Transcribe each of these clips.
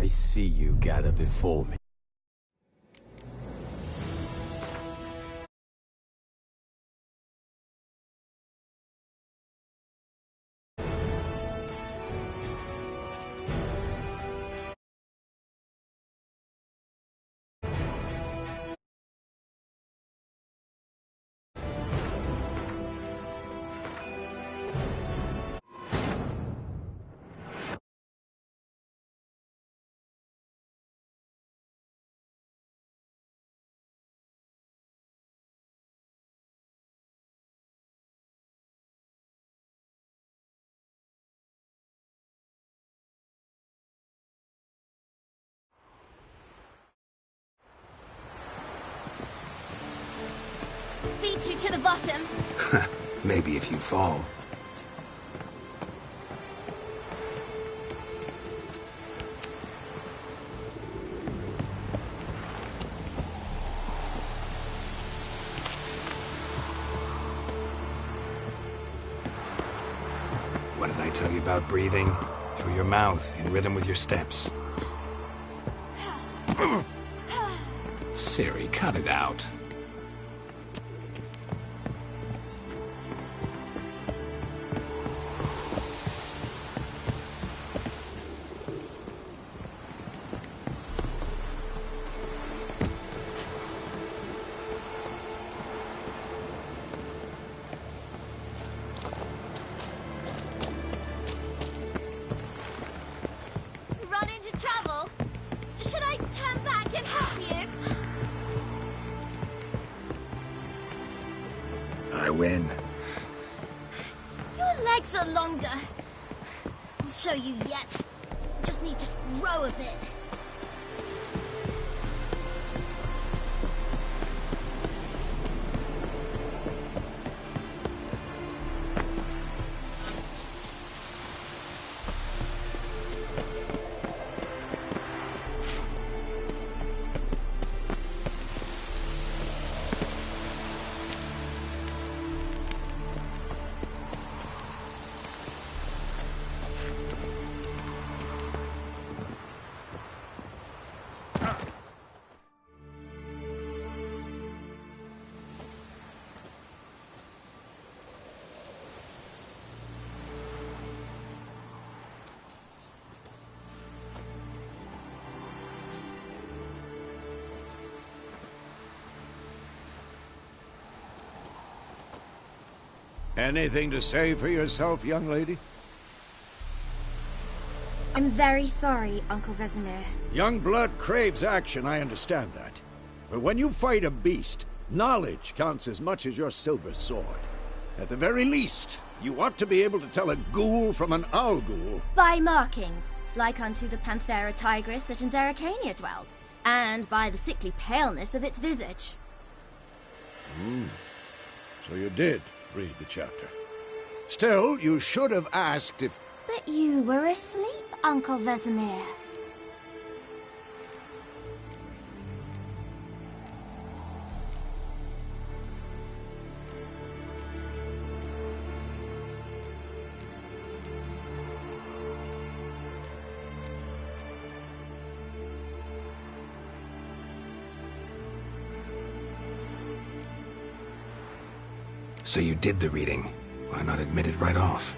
I see you gather before me. Beat you to the bottom. Maybe if you fall. What did I tell you about breathing? Through your mouth, in rhythm with your steps. Siri, cut it out. Run into trouble? Should I turn back and help you? I win. Your legs are longer. I'll show you yet. Just need to row a bit. Anything to say for yourself, young lady? I'm very sorry, Uncle Vesemir. Young blood craves action, I understand that. But when you fight a beast, knowledge counts as much as your silver sword. At the very least, you ought to be able to tell a ghoul from an owl ghoul. By markings, like unto the Panthera tigris that in Zerrikania dwells, and by the sickly paleness of its visage. So you did read the chapter. Still, you should have asked if... But you were asleep, Uncle Vesemir. So you did the reading. Why not admit it right off?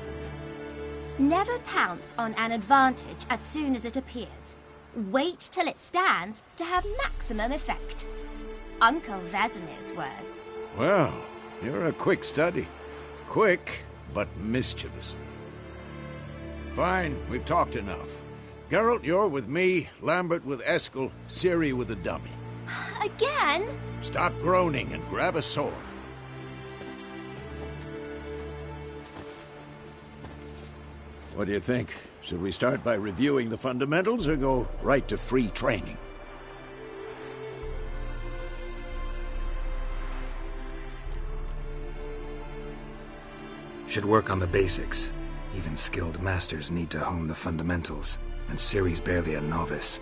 Never pounce on an advantage as soon as it appears. Wait till it stands to have maximum effect. Uncle Vesemir's words. Well, you're a quick study. Quick, but mischievous. Fine, we've talked enough. Geralt, you're with me, Lambert with Eskel, Ciri with the dummy. Again? Stop groaning and grab a sword. What do you think? Should we start by reviewing the fundamentals or go right to free training? Should work on the basics. Even skilled masters need to hone the fundamentals, and Ciri's barely a novice.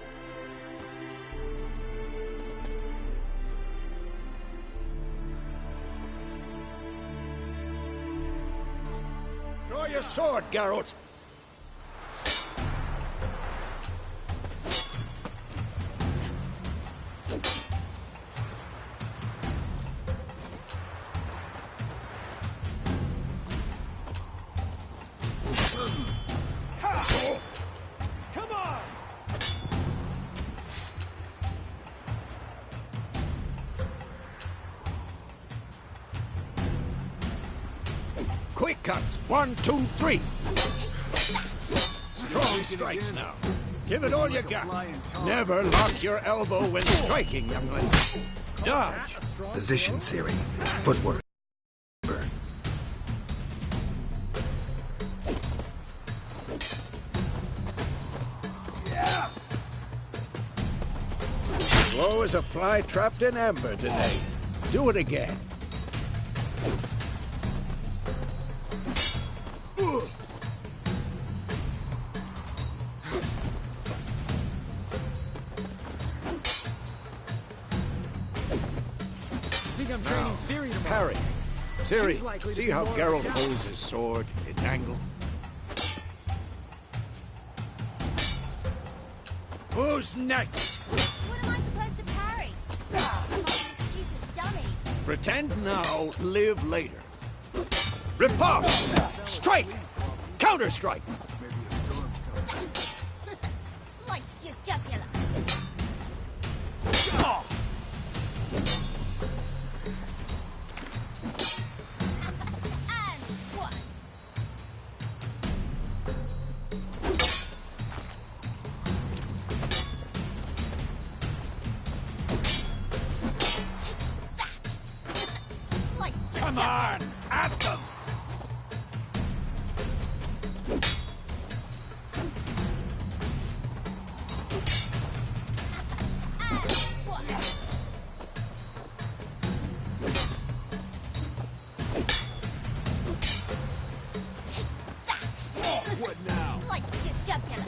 Draw your sword, Geralt! Quick cuts. 1, 2, 3. Strong strikes now. Give it all you got. Never lock your elbow when striking, young lady. Dodge. Position, Siri. Footwork. Yeah. Slow as a fly trapped in amber today. Do it again. I'm training Siri tomorrow. Parry. Siri, see how Geralt holds his sword, its angle? Who's next? What am I supposed to parry? I'm a stupid dummy. Pretend now, live later. Riposte! Strike! Counter-strike! Slice your jugular. Oh. And one. Take that. Slice your Come jugular. on! At them! And one. Take that. What now? Slice your jugular.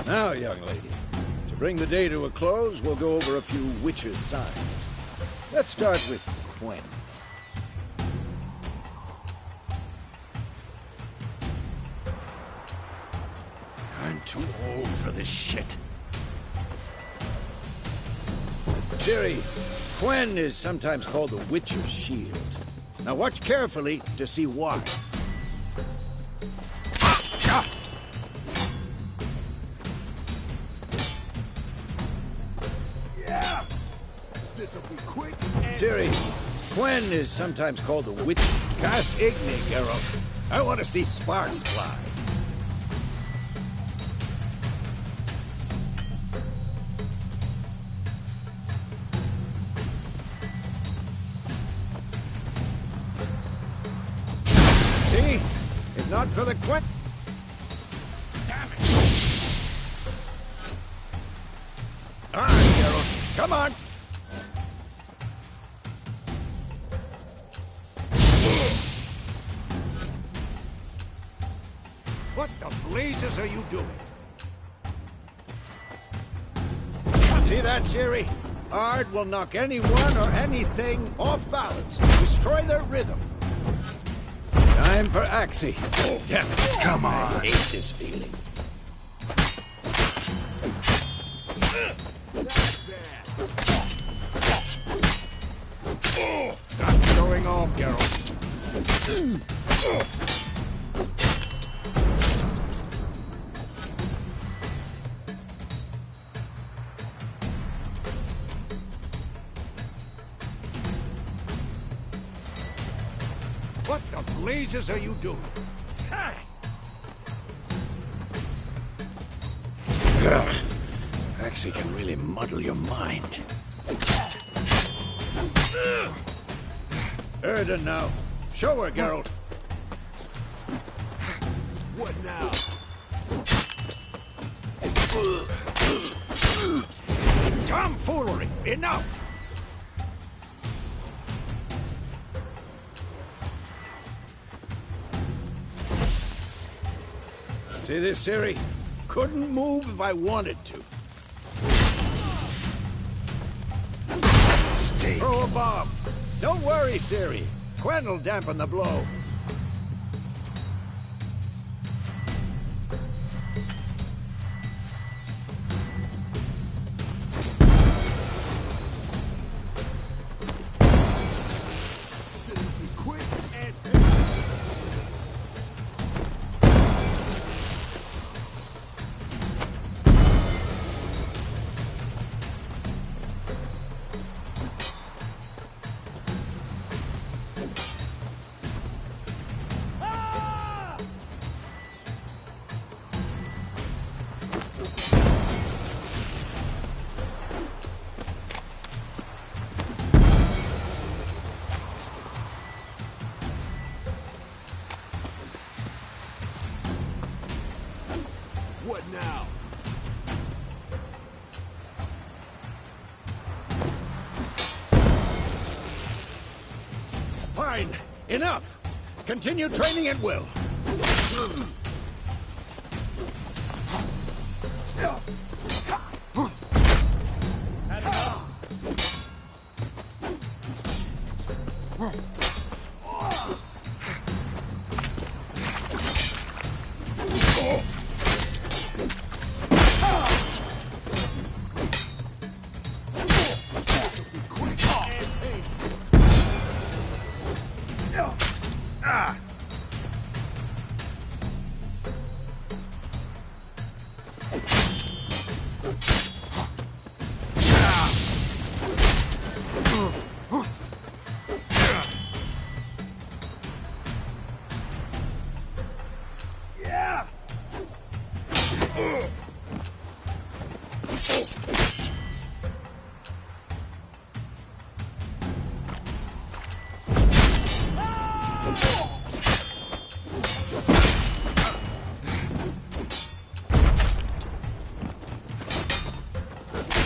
Now, young lady, to bring the day to a close, we'll go over a few witches' signs. Let's start with Gwen. I'm too old for this shit. Siri, Gwen is sometimes called the Witch's Shield. Now watch carefully to see why. Ah! Yeah. This'll be quick and Siri, Gwen is sometimes called the Witch. Cast Igni, Geralt. I want to see sparks fly. See? If not for the Gwen... Damn it! All right, Geralt. Come on! What the blazes are you doing? See that, Siri? Ard will knock anyone or anything off balance. Destroy their rhythm. Time for Axie. Damn it. Come on. I hate this feeling. Stop showing off, Geralt. What the blazes are you doing? Ugh. Axie can really muddle your mind. Erden now. Show her, Geralt. what now? Tomfoolery! Enough! See this, Siri? Couldn't move if I wanted to. Stay. Throw a bomb. Don't worry, Siri. Gwen'll dampen the blow. This'll be quick and now? Fine. Enough. Continue training at will.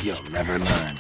You'll never learn.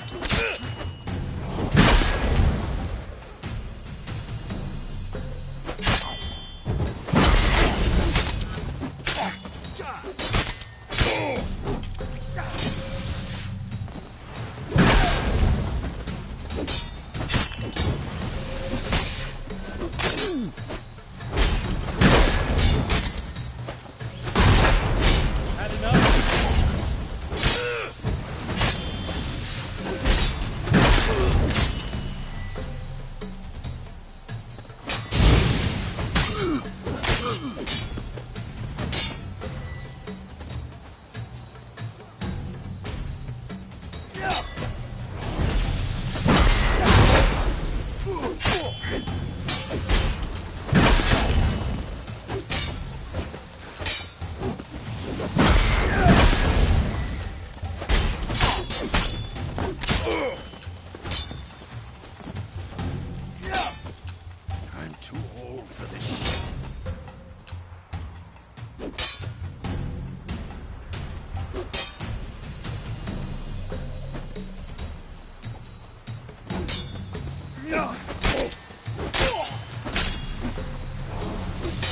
I'm too old for this shit.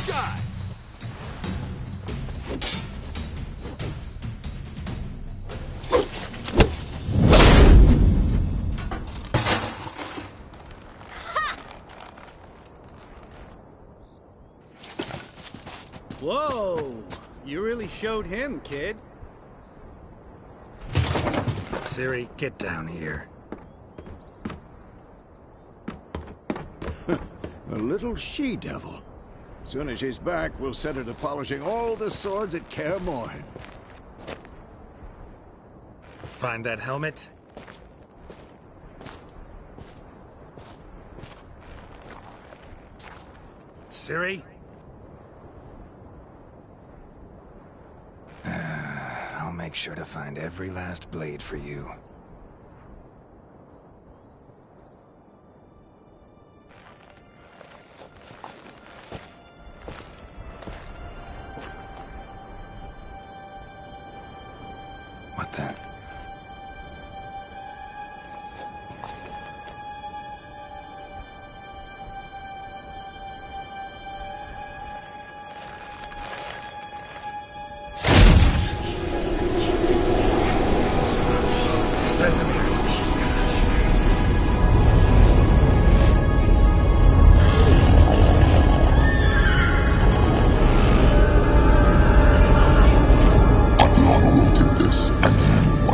Die! Whoa! You really showed him, kid. Siri, get down here. A little she-devil. Soon as she's back, we'll set her to polishing all the swords at Kaer Morhen. Find that helmet? Siri? I'll make sure to find every last blade for you. What then? I've long awaited this, and you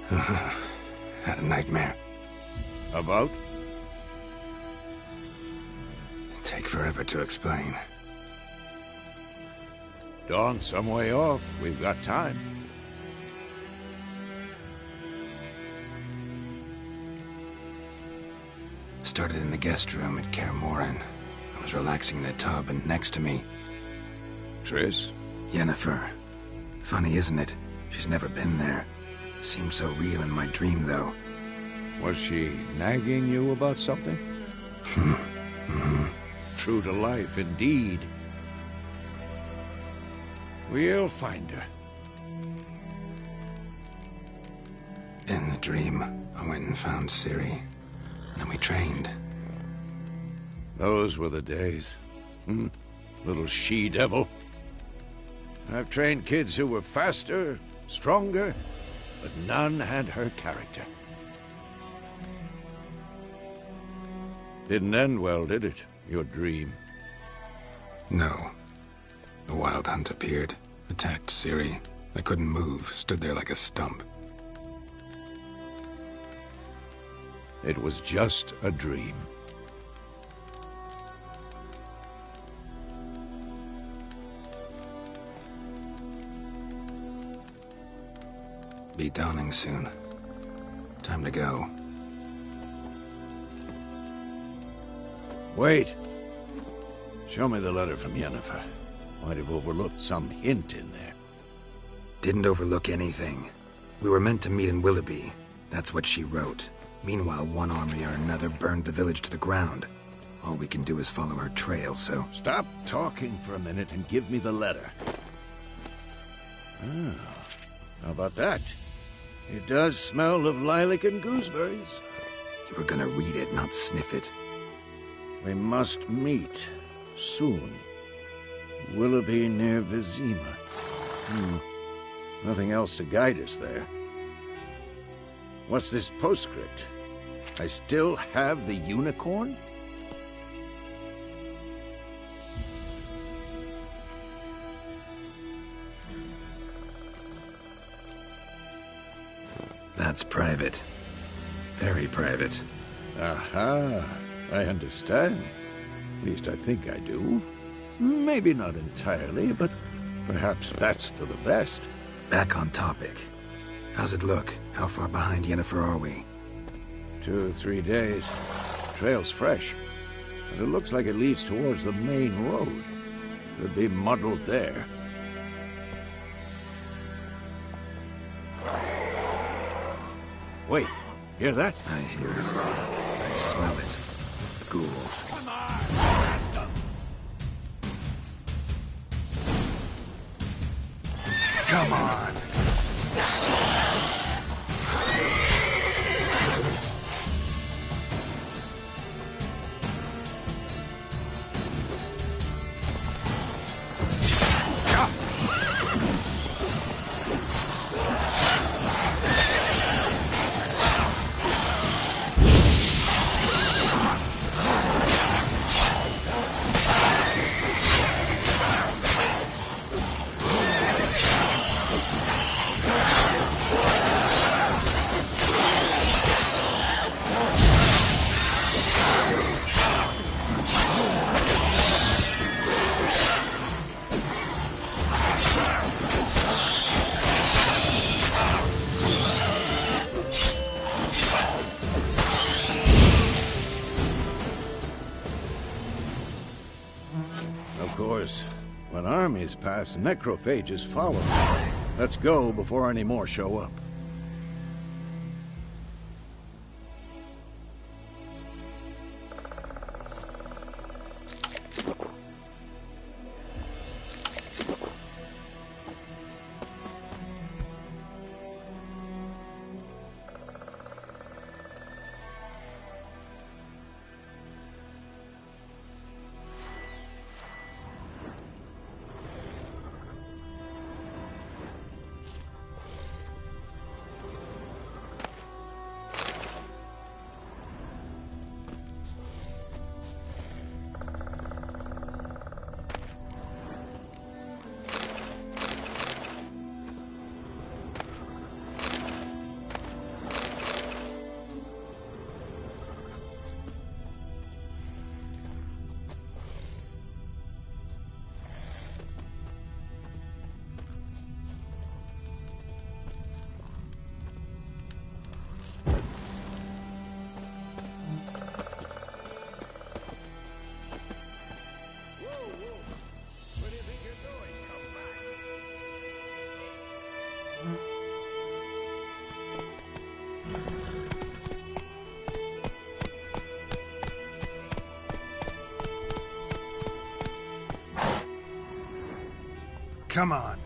Had a nightmare. About? Take forever to explain. Dawn's some way off. We've got time. Started in the guest room at Kaer Morhen. I was relaxing in a tub, and next to me, Triss? Yennefer. Funny, isn't it? She's never been there. Seemed so real in my dream, though. Was she nagging you about something? True to life, indeed. We'll find her. In the dream, I went and found Ciri. Then we trained. Those were the days. Little she-devil. I've trained kids who were faster, stronger, but none had her character. Didn't end well, did it? Your dream? No. The Wild Hunt appeared, attacked Ciri. I couldn't move, stood there like a stump. It was just a dream. Be dawning soon. Time to go. Wait. Show me the letter from Yennefer. Might have overlooked some hint in there. Didn't overlook anything. We were meant to meet in Willoughby. That's what she wrote. Meanwhile, one army or another burned the village to the ground. All we can do is follow her trail, so... Stop talking for a minute and give me the letter. How about that? It does smell of lilac and gooseberries. You were gonna read it, not sniff it. We must meet. Soon. Willoughby near Vizima. Nothing else to guide us there. What's this postscript? I still have the unicorn? That's private. Very private. Aha. I understand. At least I think I do. Maybe not entirely, but perhaps that's for the best. Back on topic. How's it look? How far behind Yennefer are we? 2 or 3 days. Trail's fresh. But it looks like it leads towards the main road. Could be muddled there. Wait, hear that? I hear it. I smell it. Ghouls. Come on! When armies pass, necrophages follow. Let's go before any more show up. come on.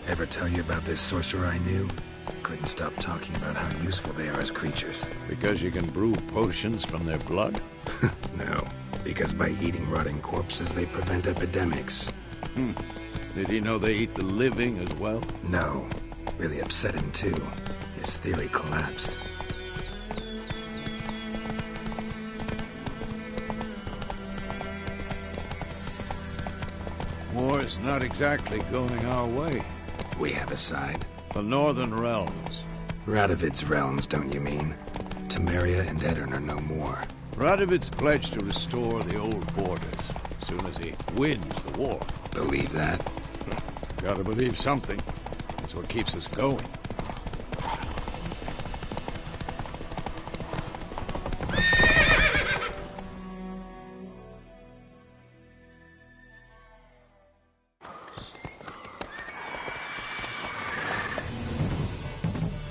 Ever tell you about this sorcerer I knew? Couldn't stop talking about how useful they are as creatures. Because you can brew potions from their blood? No, because by eating rotting corpses, they prevent epidemics. Did he know they eat the living as well? No. Really upset him, too. His theory collapsed. War's not exactly going our way. We have a side. The Northern Realms. Radovid's realms, don't you mean? Temeria and Edirn are no more. Radovid's pledged to restore the old borders as soon as he wins the war. Believe that? Gotta believe something. That's what keeps us going.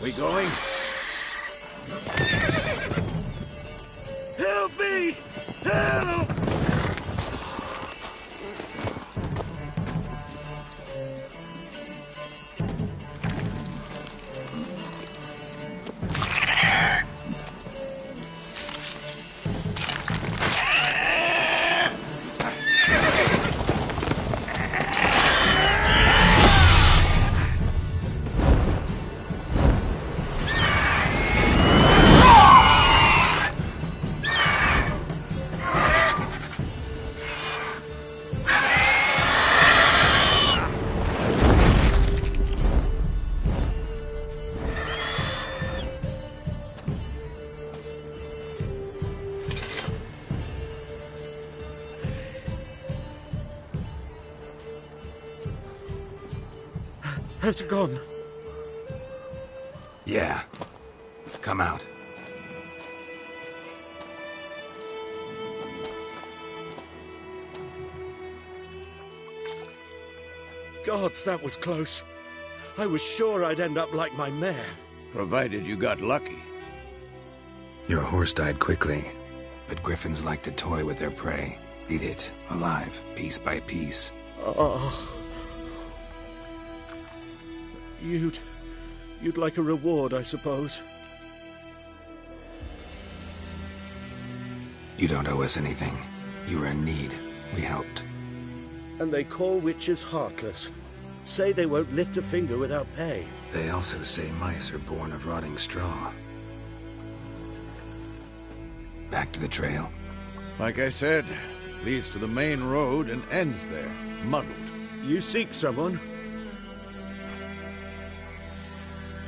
We going? Help me! Help! Has it gone? Yeah. Come out. Gods, that was close. I was sure I'd end up like my mare. Provided you got lucky. Your horse died quickly, but griffins like to toy with their prey. Eat it, alive, piece by piece. Oh. You'd like a reward, I suppose. You don't owe us anything. You were in need. We helped. And they call witches heartless. Say they won't lift a finger without pay. They also say mice are born of rotting straw. Back to the trail. Like I said, leads to the main road and ends there, muddled. You seek someone?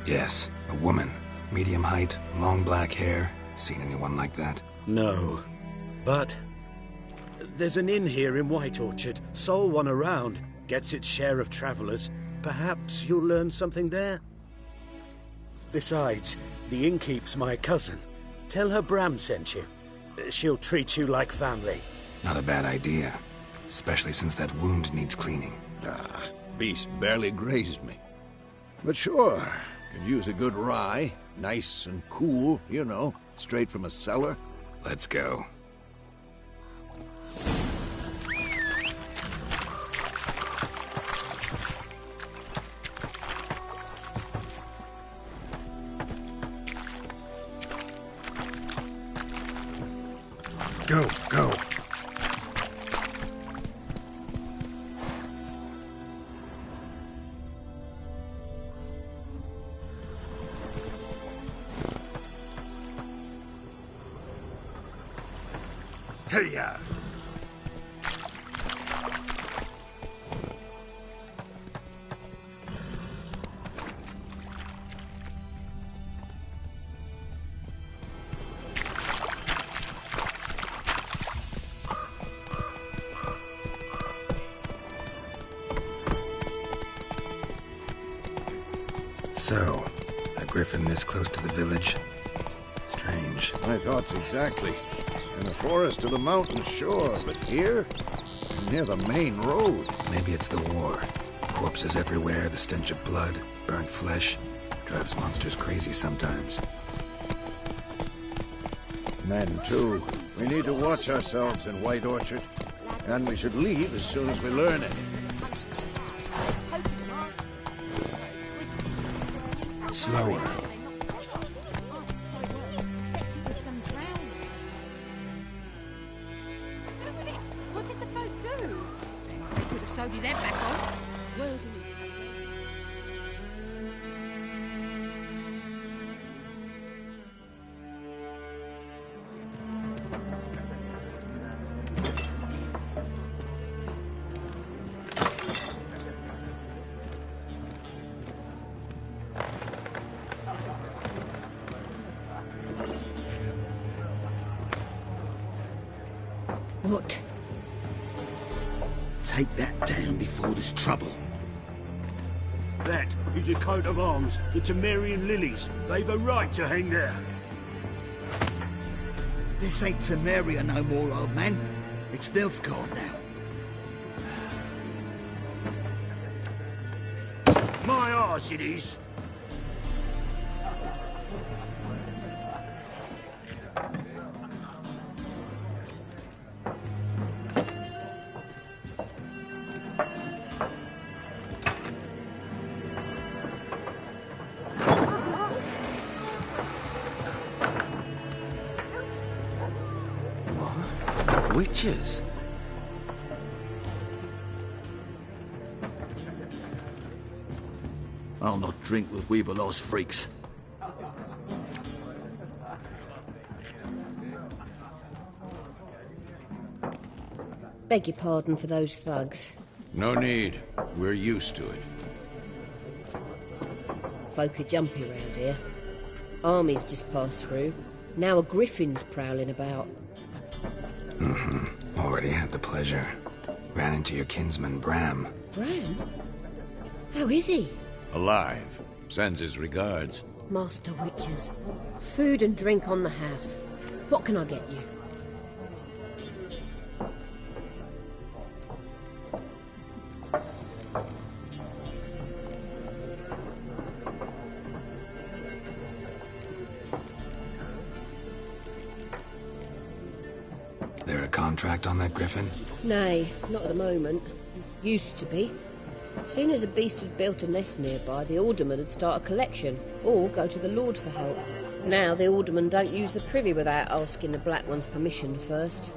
Yes, a woman. Medium height, long black hair. Seen anyone like that? No. But there's an inn here in White Orchard. Sole one around. Gets its share of travelers. Perhaps you'll learn something there? Besides, the innkeep's my cousin. Tell her Bram sent you. She'll treat you like family. Not a bad idea. Especially since that wound needs cleaning. Beast barely grazed me. But sure, could use a good rye. Nice and cool, you know, straight from a cellar. Let's go. Go, go. Hey-ya! So, a griffin this close to the village? Strange. My thoughts exactly. In the forest to the mountain shore, but here? Near the main road. Maybe it's the war. Corpses everywhere, the stench of blood, burnt flesh. Drives monsters crazy sometimes. Men, too. We need to watch ourselves in White Orchard. And we should leave as soon as we learn anything. Slower. What did the folk do? They could have sewed his head back on. Word is. What? Take that down before there's trouble. That is a coat of arms, the Temerian lilies. They've a right to hang there. This ain't Temeria no more, old man. It's Nilfgaard now. My arse it is. Witches? I'll not drink with Weaverlaw's freaks. Beg your pardon for those thugs. No need. We're used to it. Folk are jumpy round here. Armies just passed through. Now a Griffin's prowling about. Already had the pleasure. Ran into your kinsman, Bram. Bram? How is he? Alive. Sends his regards. Master Witches. Food and drink on the house. What can I get you? There a contract on that Griffin? Nay, not at the moment. Used to be. Soon as a beast had built a nest nearby, the alderman would start a collection, or go to the Lord for help. Now the aldermen don't use the privy without asking the Black One's permission first.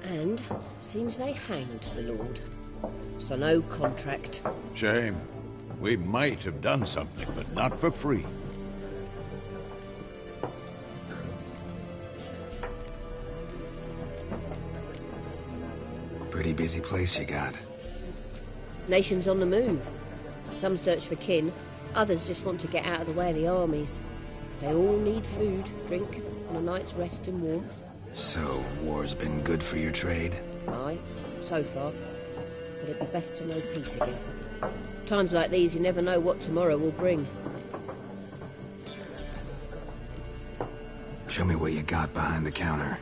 And seems they hanged the Lord. So no contract. Shame. We might have done something, but not for free. Pretty busy place you got. Nations on the move. Some search for kin, others just want to get out of the way of the armies. They all need food, drink, and a night's rest in warmth. So, war's been good for your trade? Aye, so far. But it'd be best to know peace again. Times like these, you never know what tomorrow will bring. Show me what you got behind the counter.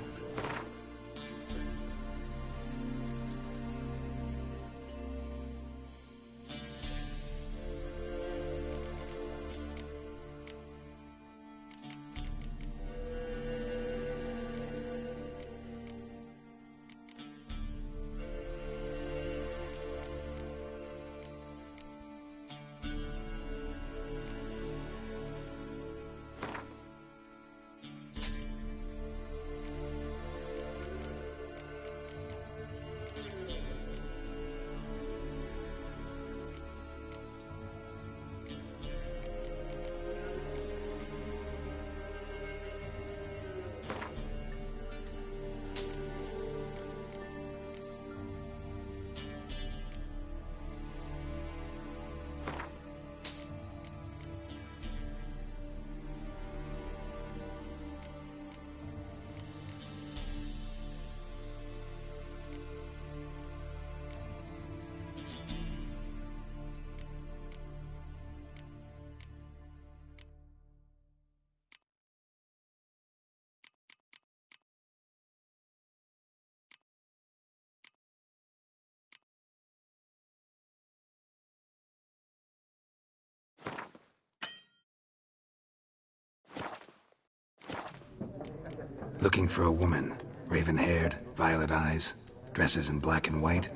Looking for a woman. Raven-haired, violet eyes, dresses in black and white.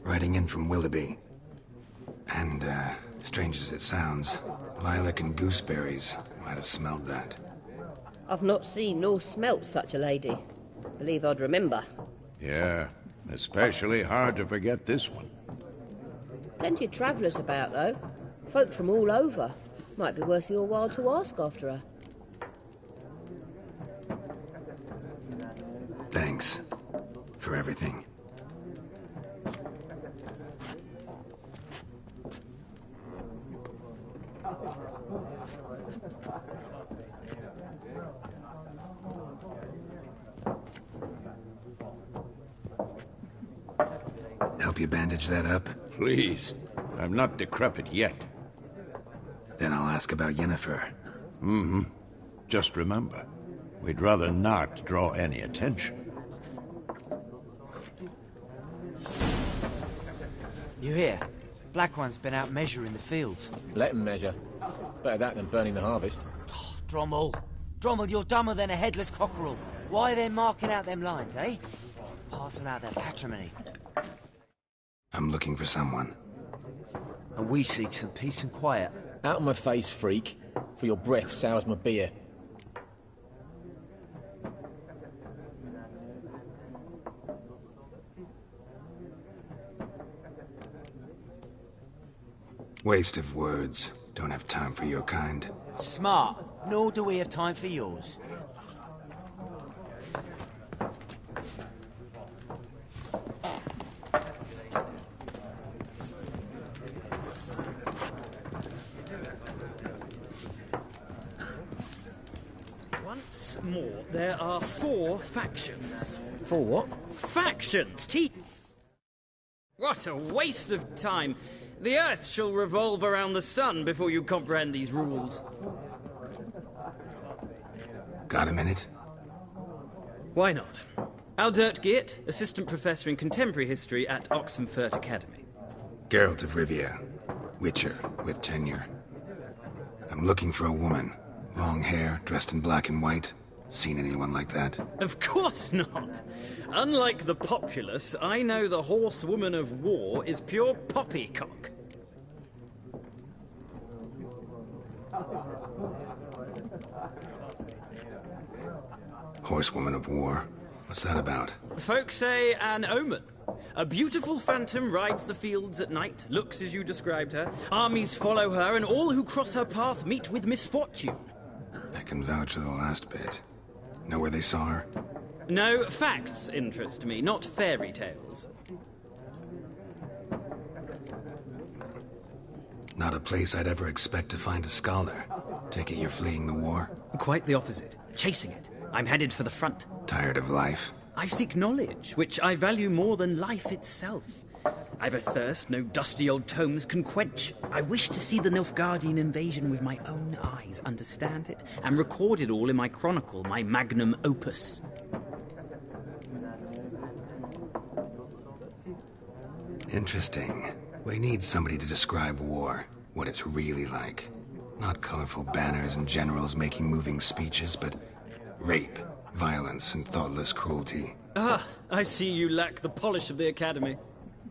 Riding in from Willoughby. And, strange as it sounds, lilac and gooseberries might have smelled that. I've not seen nor smelt such a lady. Believe I'd remember. Yeah, especially hard to forget this one. Plenty of travellers about, though. Folk from all over. Might be worth your while to ask after her. Thanks for everything. Help you bandage that up? Please. I'm not decrepit yet. Then I'll ask about Yennefer. Mm-hmm. Just remember, we'd rather not draw any attention. You hear? Black One's been out measuring the fields. Let him measure. Better that than burning the harvest. Oh, Drommel. Drommel, you're dumber than a headless cockerel. Why are they marking out them lines, eh? Passing out their patrimony. I'm looking for someone. And we seek some peace and quiet. Out of my face, freak. For your breath sours my beer. Waste of words. Don't have time for your kind. Smart. Nor do we have time for yours. Once more, there are 4 factions. 4 what? Factions! What a waste of time! The Earth shall revolve around the sun before you comprehend these rules. Got a minute? Why not? Aldert Geert, Assistant Professor in Contemporary History at Oxenfurt Academy. Geralt of Rivia. Witcher, with tenure. I'm looking for a woman. Long hair, dressed in black and white. Seen anyone like that? Of course not! Unlike the populace, I know the horsewoman of war is pure poppycock. Horsewoman of war? What's that about? Folk say an omen. A beautiful phantom rides the fields at night, looks as you described her. Armies follow her, and all who cross her path meet with misfortune. I can vouch for the last bit. Know where they saw her? No, facts interest me, not fairy tales. Not a place I'd ever expect to find a scholar. Take it you're fleeing the war? Quite the opposite. Chasing it. I'm headed for the front. Tired of life? I seek knowledge, which I value more than life itself. I've a thirst no dusty old tomes can quench. I wish to see the Nilfgaardian invasion with my own eyes, understand it, and record it all in my chronicle, my magnum opus. Interesting. We need somebody to describe war, what it's really like. Not colorful banners and generals making moving speeches, but rape, violence, and thoughtless cruelty. Ah, I see you lack the polish of the Academy.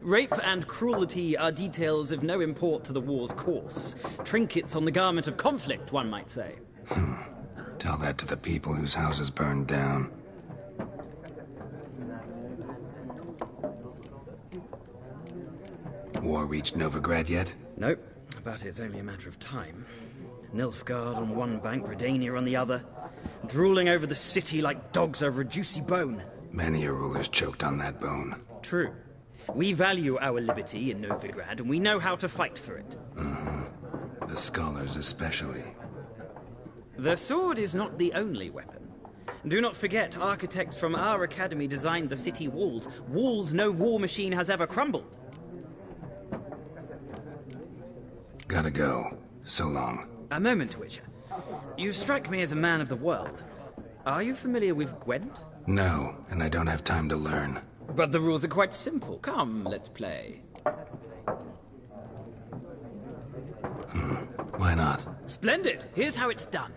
Rape and cruelty are details of no import to the war's course. Trinkets on the garment of conflict, one might say. Tell that to the people whose houses burned down. War reached Novigrad yet? Nope, but it's only a matter of time. Nilfgaard on one bank, Redania on the other. Drooling over the city like dogs over a juicy bone. Many a ruler's choked on that bone. True. We value our liberty in Novigrad, and we know how to fight for it. The scholars especially. The sword is not the only weapon. Do not forget, architects from our academy designed the city walls. Walls no war machine has ever crumbled. Gotta go. So long. A moment, Witcher. You strike me as a man of the world. Are you familiar with Gwent? No, and I don't have time to learn. But the rules are quite simple. Come, let's play. Why not? Splendid. Here's how it's done.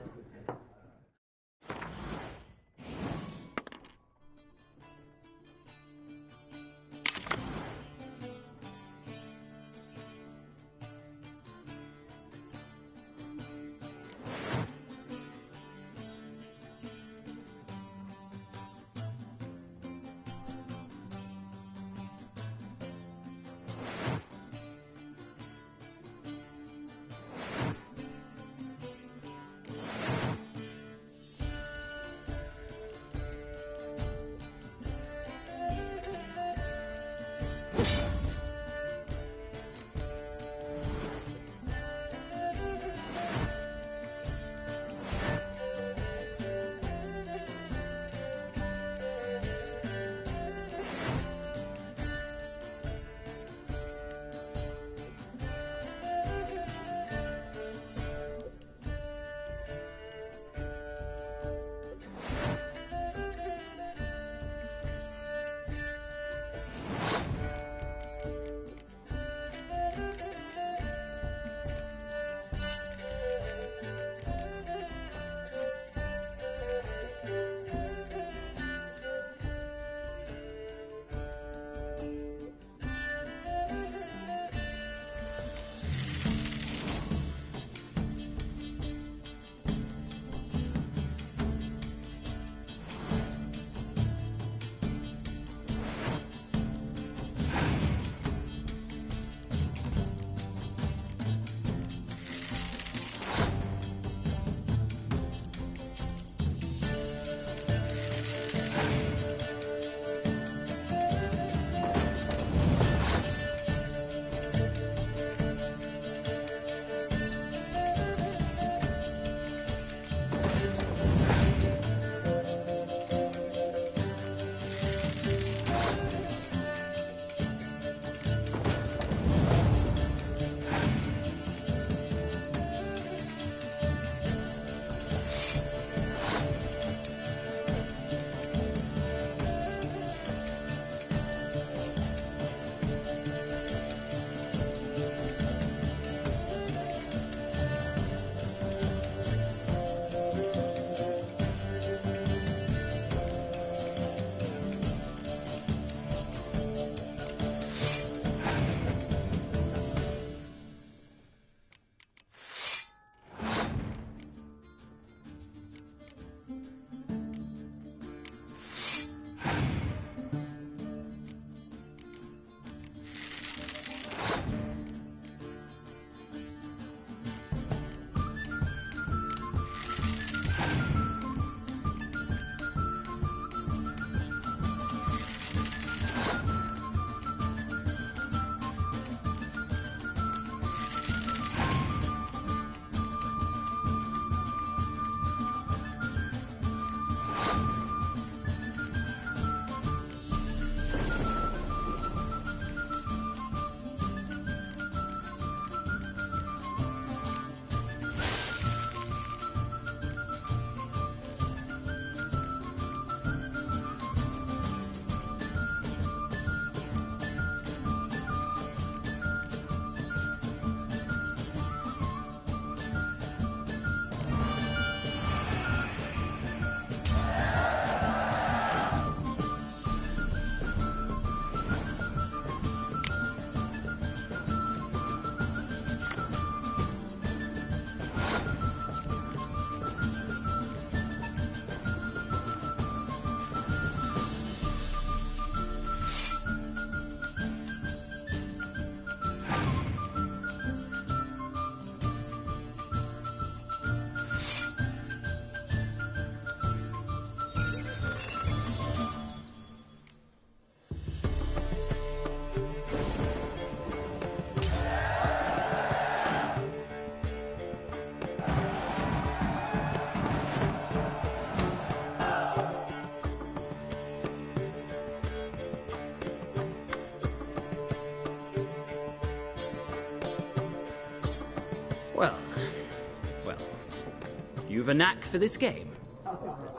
You've a knack for this game.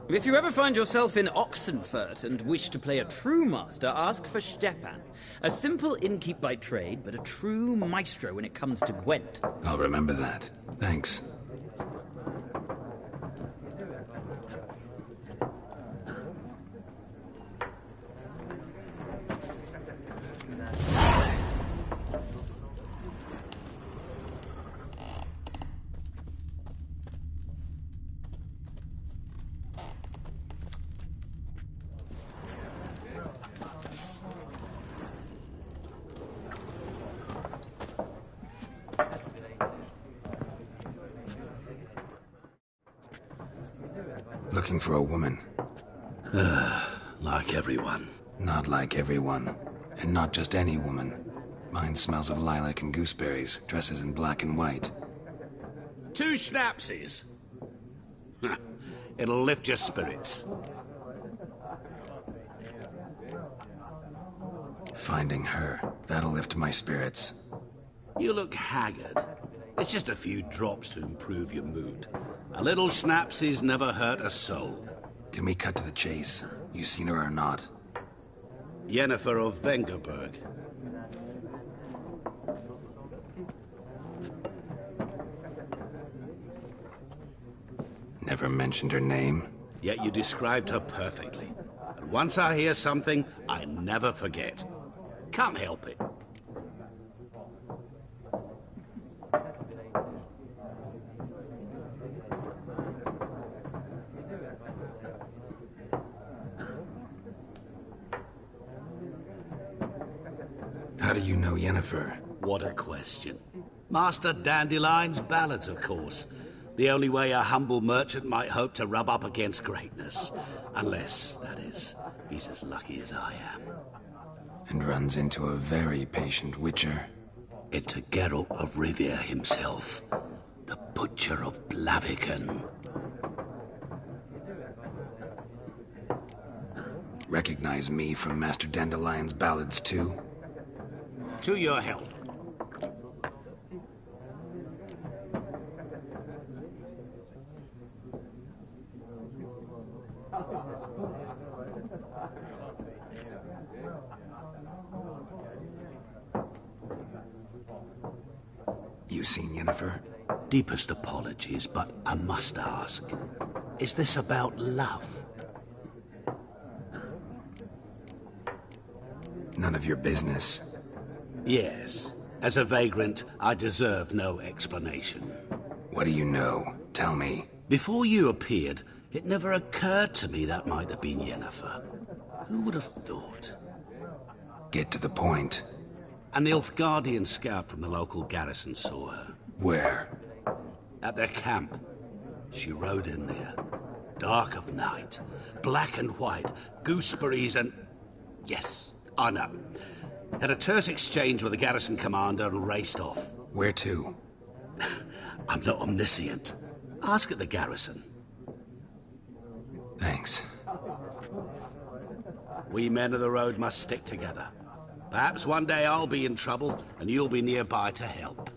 If you ever find yourself in Oxenfurt and wish to play a true master, ask for Stepan. A simple innkeep by trade, but a true maestro when it comes to Gwent. I'll remember that. Thanks. Looking for a woman. Like everyone. Not like everyone. And not just any woman. Mine smells of lilac and gooseberries, dresses in black and white. 2 schnapsies. It'll lift your spirits. Finding her, that'll lift my spirits. You look haggard. It's just a few drops to improve your mood. A little schnapsies never hurt a soul. Can we cut to the chase? You seen her or not? Yennefer of Vengerberg. Never mentioned her name? Yet you described her perfectly. And once I hear something, I never forget. Can't help it. How do you know Yennefer? What a question. Master Dandelion's ballads, of course. The only way a humble merchant might hope to rub up against greatness. Unless, that is, he's as lucky as I am. And runs into a very patient witcher. Into Geralt of Rivia himself. The Butcher of Blaviken. Recognize me from Master Dandelion's ballads, too? To your health. You seen Yennefer? Deepest apologies, but I must ask. Is this about love? None of your business. Yes. As a vagrant, I deserve no explanation. What do you know? Tell me. Before you appeared, it never occurred to me that might have been Yennefer. Who would have thought? Get to the point. An Nilfgaardian scout from the local garrison saw her. Where? At their camp. She rode in there. Dark of night. Black and white. Gooseberries and... Yes, I know. Had a terse exchange with the garrison commander and raced off. Where to? I'm not omniscient. Ask at the garrison. Thanks. We men of the road must stick together. Perhaps one day I'll be in trouble and you'll be nearby to help.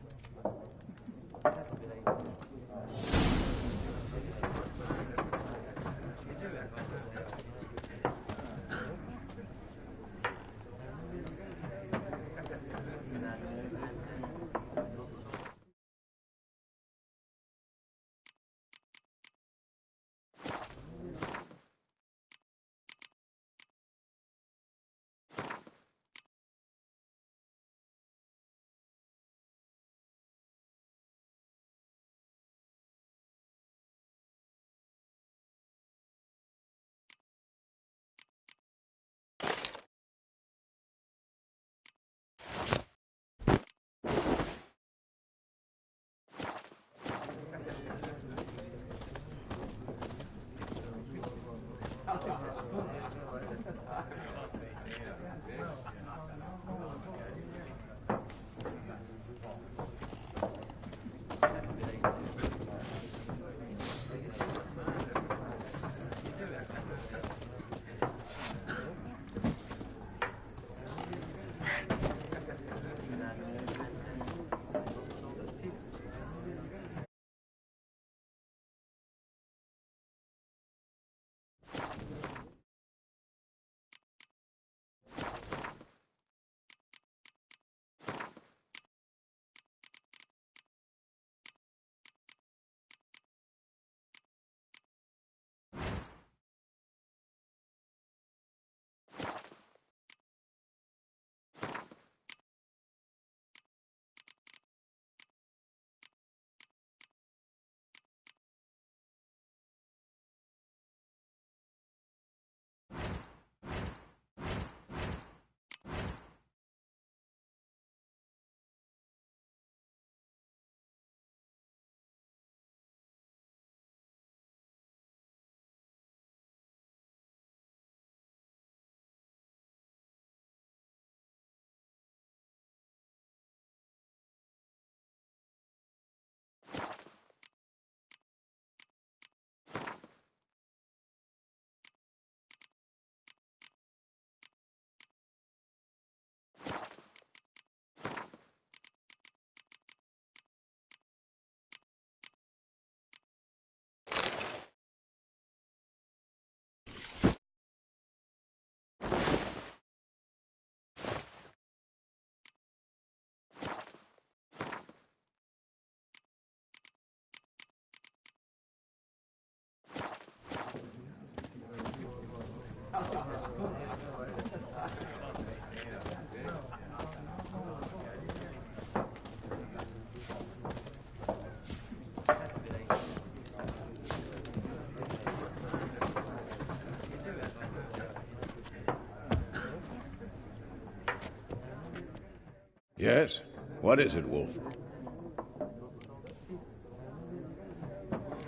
Yes? What is it, Wolf?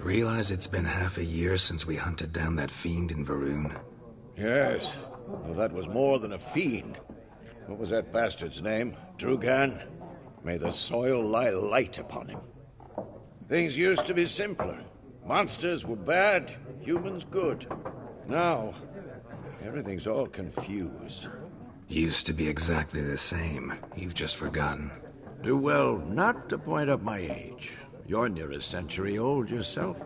Realize it's been half a year since we hunted down that fiend in Varun? Yes. Well, that was more than a fiend. What was that bastard's name? Drugan? May the soil lie light upon him. Things used to be simpler. Monsters were bad, humans good. Now, everything's all confused. Used to be exactly the same. You've just forgotten. Do well not to point up my age. You're near a century old yourself.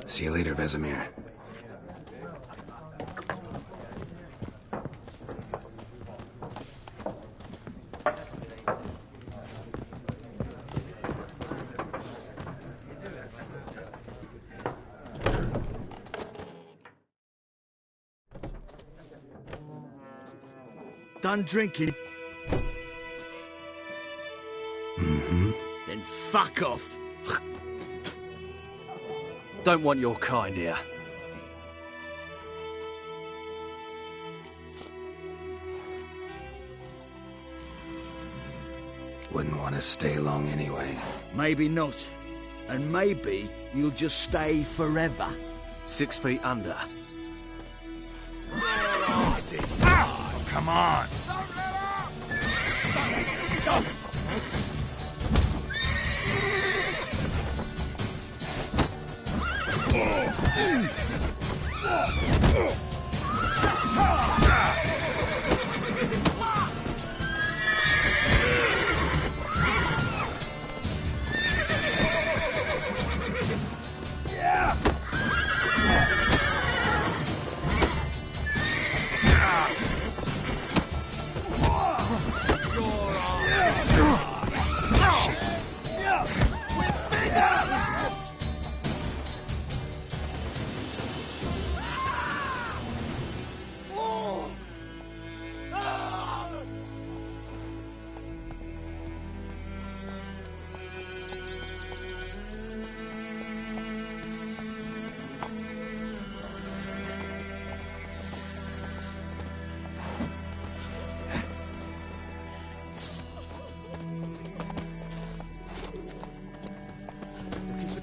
See you later, Vesemir. Done drinking? Mm-hmm. Then fuck off. Don't want your kind here. Wouldn't want to stay long anyway. Maybe not. And maybe you'll just stay forever. 6 feet under. Oh, come on!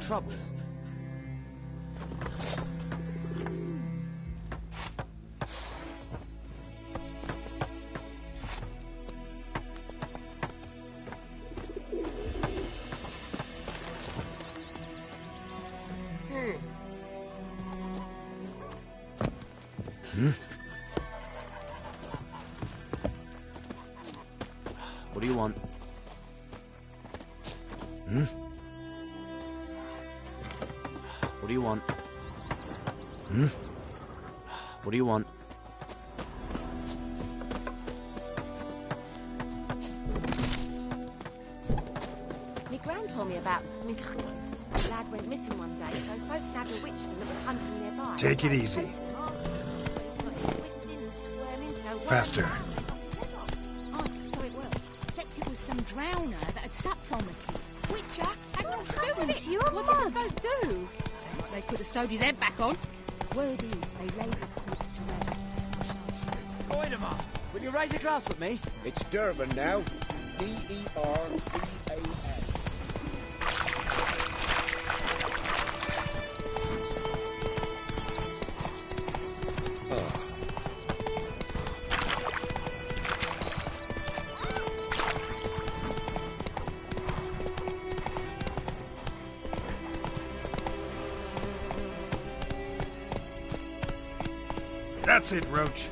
Trouble. What do you want? What do you want? What do you want? My gran told me about the Smith school. The lad went missing one day, so folk nabbed a witchman that was hunting nearby. Take it easy. Faster. Oh, so it was. Except it was some drowner that had supped on the kid. Witcher had naught to do with it. What did the folk do? Sound like they could have sewed his head back on. Word is, they laid his corpse to rest. Goidemar, will you raise a glass with me? It's Durban now. D-E-R-B-A-N. That's it, Roach.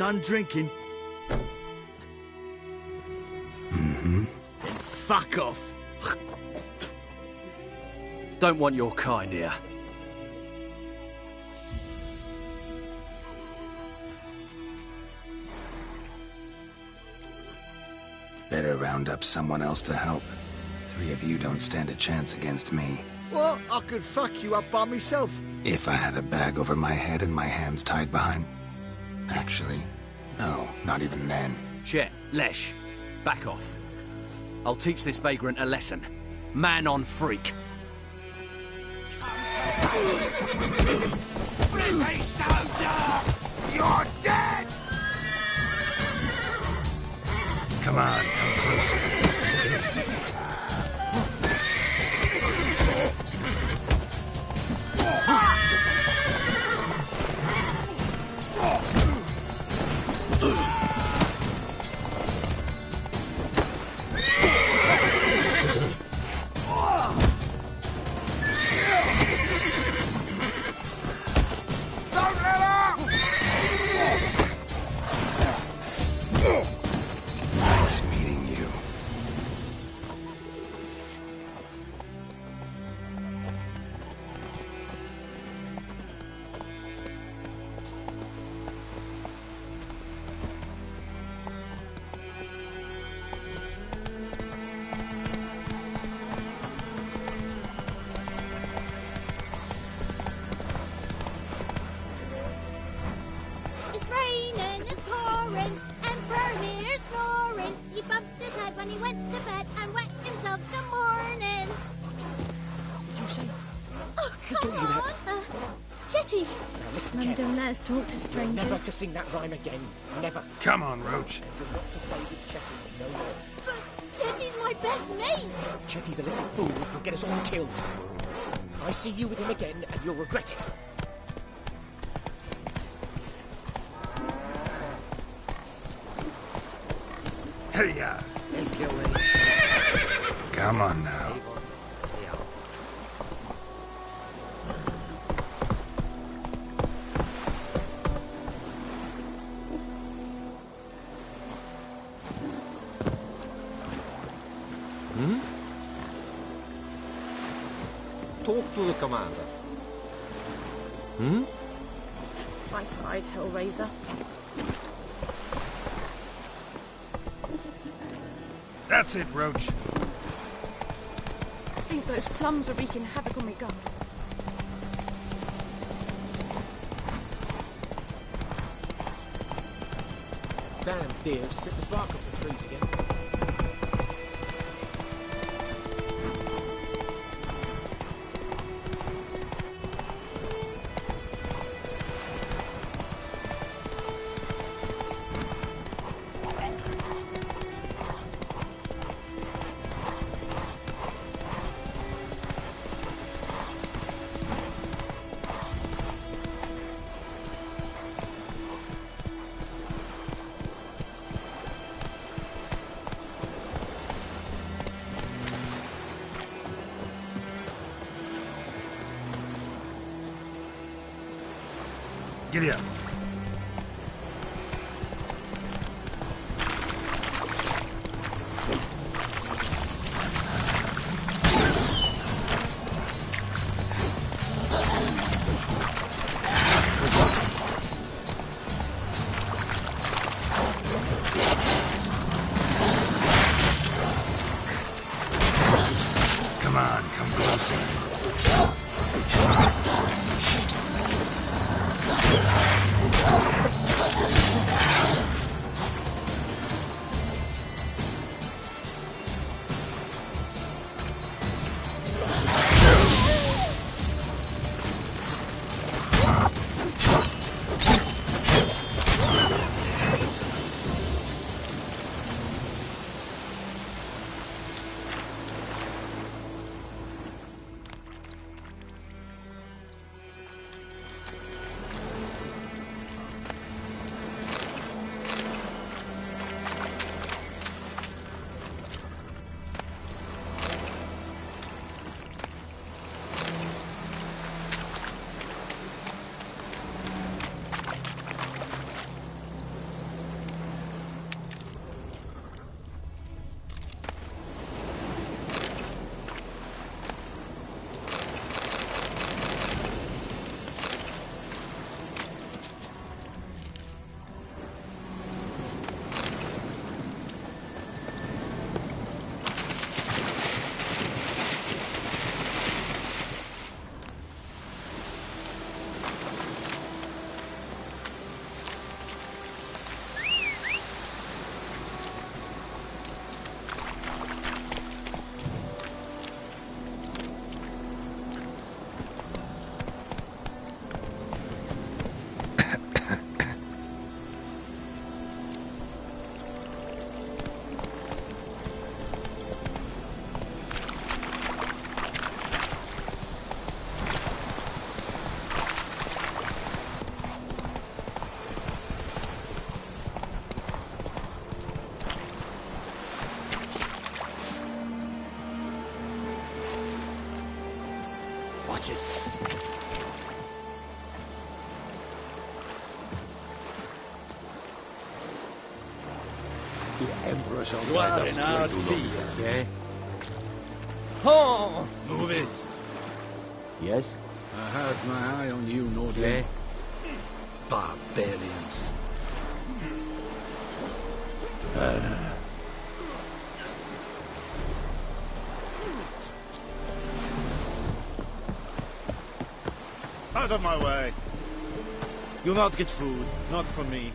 done drinking? Mm-hmm. Then fuck off. Don't want your kind here. Better round up someone else to help. 3 of you don't stand a chance against me. What? I could fuck you up by myself. If I had a bag over my head and my hands tied behind... Actually, no, not even then. Chet, Lesh, back off. I'll teach this vagrant a lesson. Man on freak. Free soldier! You're dead! Come on, come closer. Don't let up! Nice meeting you. It's raining, it's pouring, Emperor here snoring. He bumped his head when he went to bed and wet himself in the morning. What did you say? Oh, Who come taught you that? on! Chetty! Now listen Mum, carefully. don't let us talk to strangers. Never to sing that rhyme again. Never. Come on, Roach. And you're not to play with Chetty. No more. But Chetty's my best mate! Chetty's a little fool who'll get us all killed. I see you with him again and you'll regret it. Hey-ya! Come on now. Hmm? Talk to the commander. Hmm? I cried, Hellraiser. That's it, Roach. I think those plums are wreaking havoc on my gun. Damn deer, strip the bark off the trees again. Giddy up. Come on, come closer. The Emperor shall You guide are us in our through fear. Okay? Oh! Move it. Yes? I have my eye on you, Nordling. Okay. Barbarians. Out of my way. You'll not get food. Not from me.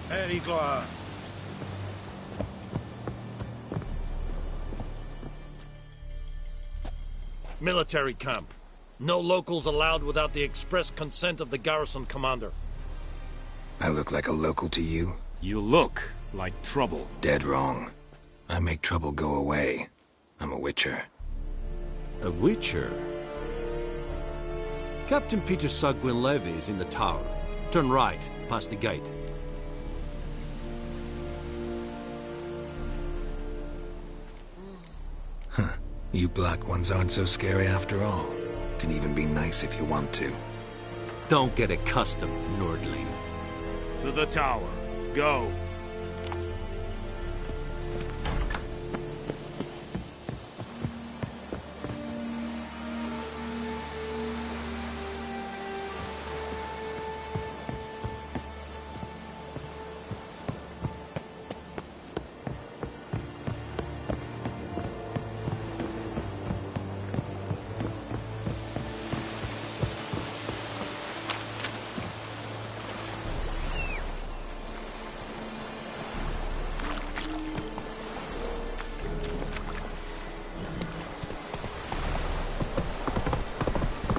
Very glad. Military camp. No locals allowed without the express consent of the garrison commander. I look like a local to you? You look like trouble. Dead wrong. I make trouble go away. I'm a witcher. A witcher? Captain Peter Sagwin Levy is in the tower. Turn right, past the gate. Huh. You black ones aren't so scary after all. Can even be nice if you want to. Don't get accustomed, Nordling. To the tower. Go.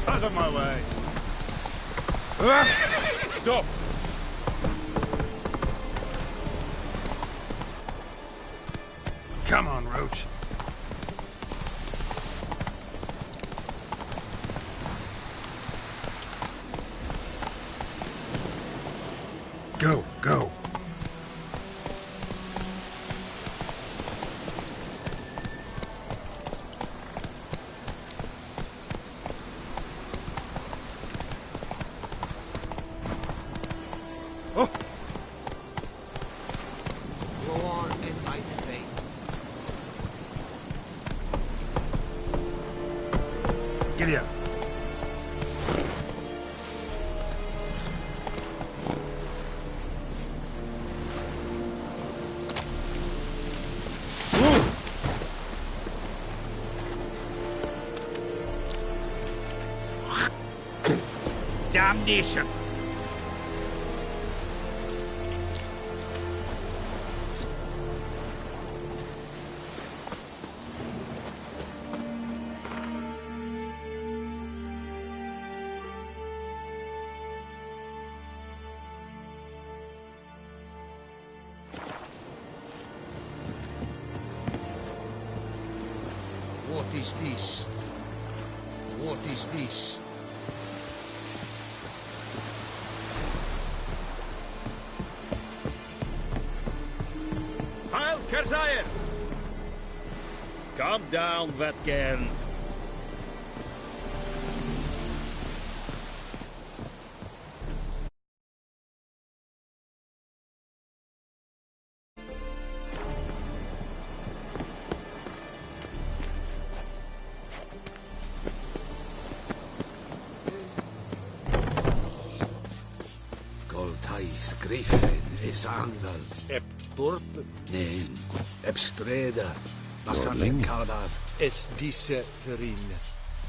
Out of my way. Stop! Come on, Roach. Go, go. War and might fade. Giddy up. Damnation! What is this? What is this? Heil Kerzaier! Calm down, Vetgern. Goltais Griffin is Angel. Ep Dorp. Nein, Ebstreda. Nordling. Kadav. Es disse verin.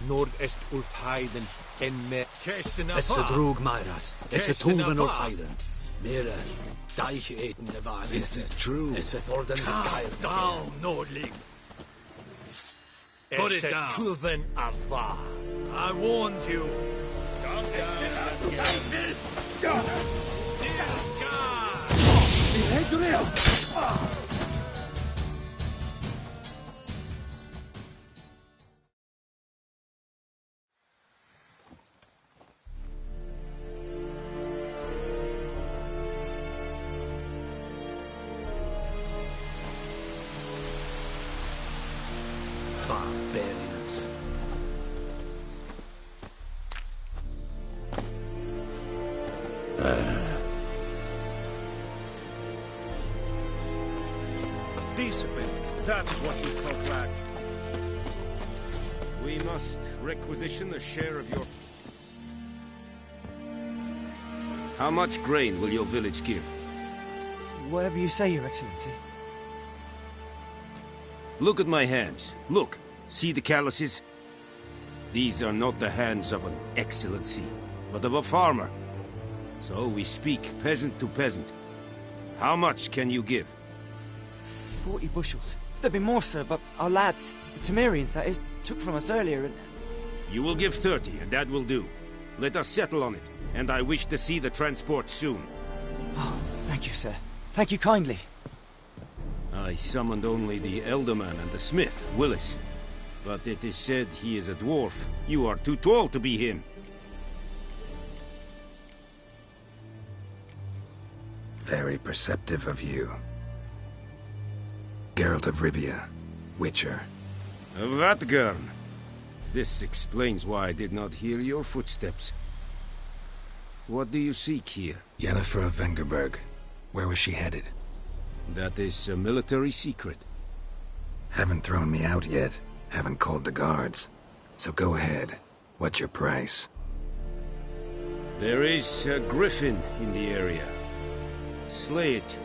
Nord-est Ulfheiden en me... Es drug Myras. Es tuven of Heiden. Mire, Deich eten de waren. Is it true? Es orden Calm down, Nordling. Put it Es down. tuven ava. I warned you. Calm down. barbarians. Discipline, that's what you call black. We must requisition a share of your... How much grain will your village give? Whatever you say, Your Excellency. Look at my hands. Look. See the calluses? These are not the hands of an excellency, but of a farmer. So we speak peasant to peasant. How much can you give? 40 bushels. There'd be more, sir, but our lads, the Temerians, that is, took from us earlier and... You will give 30, and that will do. Let us settle on it, and I wish to see the transport soon. Oh, thank you, sir. Thank you kindly. I summoned only the Elderman and the smith, Willis. But it is said he is a dwarf. You are too tall to be him. Very perceptive of you. Geralt of Rivia, Witcher. Vatgern. This explains why I did not hear your footsteps. What do you seek here? Yennefer of Vengerberg. Where was she headed? That is a military secret. Haven't thrown me out yet. Haven't called the guards. So go ahead. What's your price? There is a Griffin in the area. Slay it.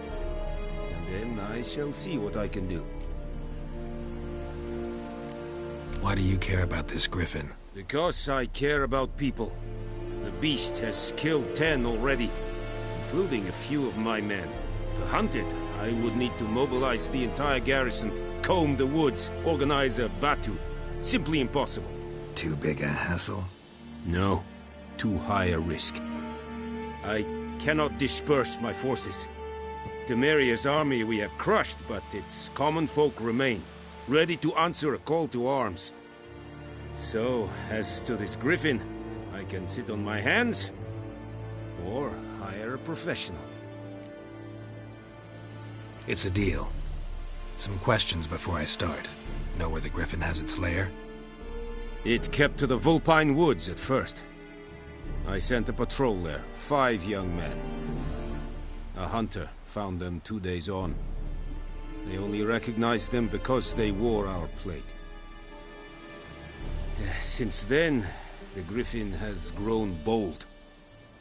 And then I shall see what I can do. Why do you care about this Griffin? Because I care about people. The beast has killed 10 already, including a few of my men. To hunt it, I would need to mobilize the entire garrison, comb the woods, organize a batu. Simply impossible. Too big a hassle? No. Too high a risk. I cannot disperse my forces. Temeria's army we have crushed, but its common folk remain, ready to answer a call to arms. So, as to this Griffin, I can sit on my hands, or hire a professional. It's a deal. Some questions before I start. Know where the Griffin has its lair? It kept to the Vulpine Woods at first. I sent a patrol there, 5 young men. A hunter found them 2 days on. They only recognized them because they wore our plate. Since then, the Griffin has grown bold.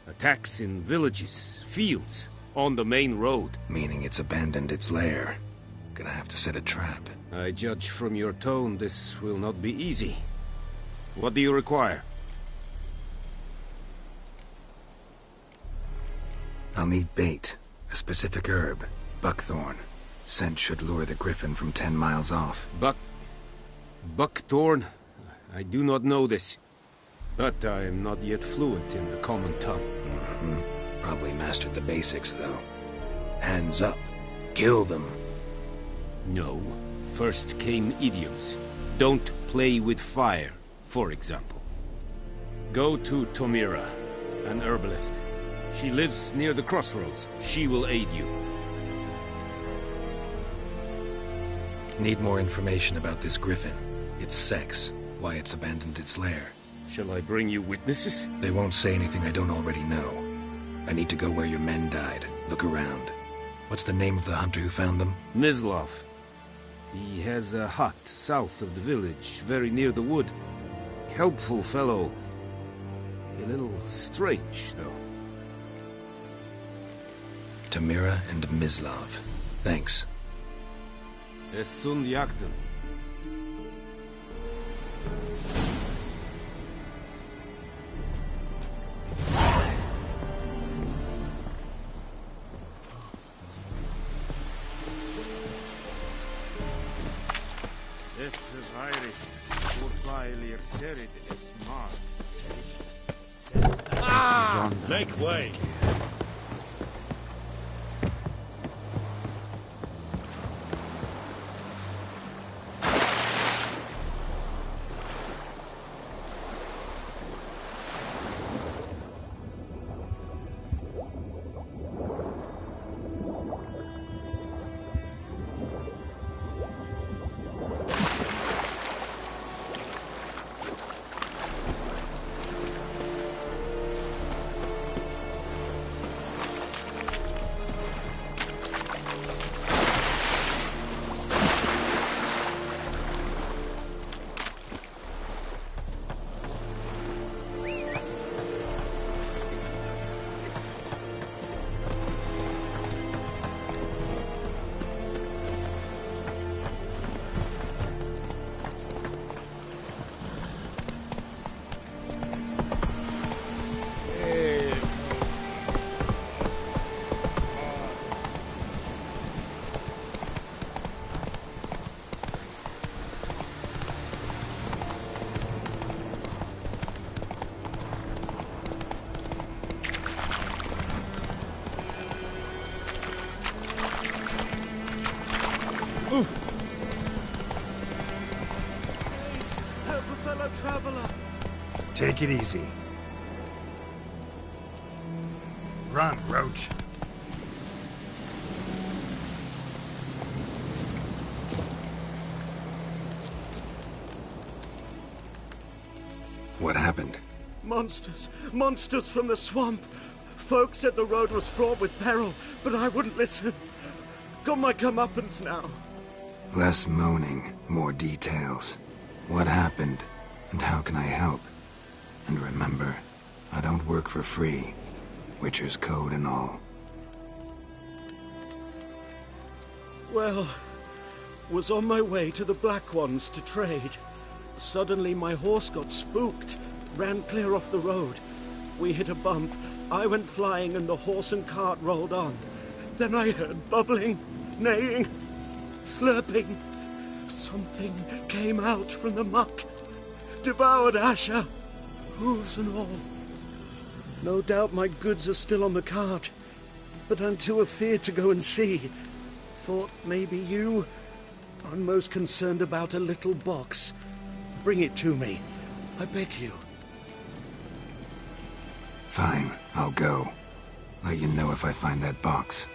Attacks in villages, fields, on the main road. Meaning it's abandoned its lair. Gonna have to set a trap. I judge from your tone this will not be easy. What do you require? I'll need bait. A specific herb. Buckthorn. Scent should lure the Griffin from 10 miles off. Buckthorn? I do not know this. But I am not yet fluent in the common tongue. Probably mastered the basics, though. Hands up. Kill them. No. First came idioms. Don't play with fire, for example. Go to Tomira, an herbalist. She lives near the crossroads. She will aid you. Need more information about this Griffin. Its sex. Why it's abandoned its lair. Shall I bring you witnesses? They won't say anything I don't already know. I need to go where your men died. Look around. What's the name of the hunter who found them? Mislav. He has a hut south of the village, very near the wood. Helpful fellow. A little strange, though. Tamira and Mislav. Thanks. Es sunt jagten. Es verweirig, vorbei serid es mar. Make way! Help a fellow traveler! Take it easy. Run, Roach. What happened? Monsters! Monsters from the swamp! Folk said the road was fraught with peril, but I wouldn't listen. Got my comeuppance now. Less moaning, more details. What happened, and how can I help? And remember, I don't work for free. Witcher's code and all. Well, was on my way to the Black Ones to trade. Suddenly my horse got spooked, ran clear off the road. We hit a bump, I went flying and the horse and cart rolled on. Then I heard bubbling, neighing, slurping. Something came out from the muck, devoured Asher, hooves and all. No doubt my goods are still on the cart, but I'm too afeard to go and see. Thought maybe you... I'm most concerned about a little box. Bring it to me. I beg you. Fine, I'll go. Let you know if I find that box.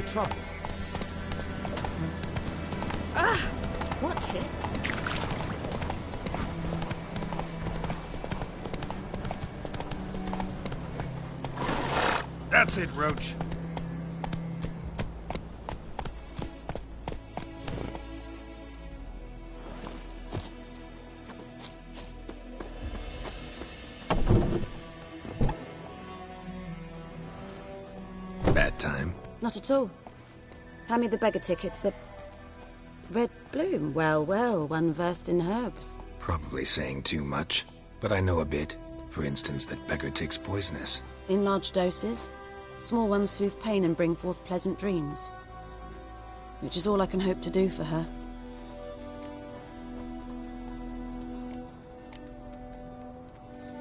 Trouble. Watch it. That's it, Roach. Bad time? Not at all. Hand me the beggar tickets, the... Red bloom. Well, well, one versed in herbs. Probably saying too much, but I know a bit. For instance, that beggar tick's poisonous. In large doses. Small ones soothe pain and bring forth pleasant dreams. Which is all I can hope to do for her.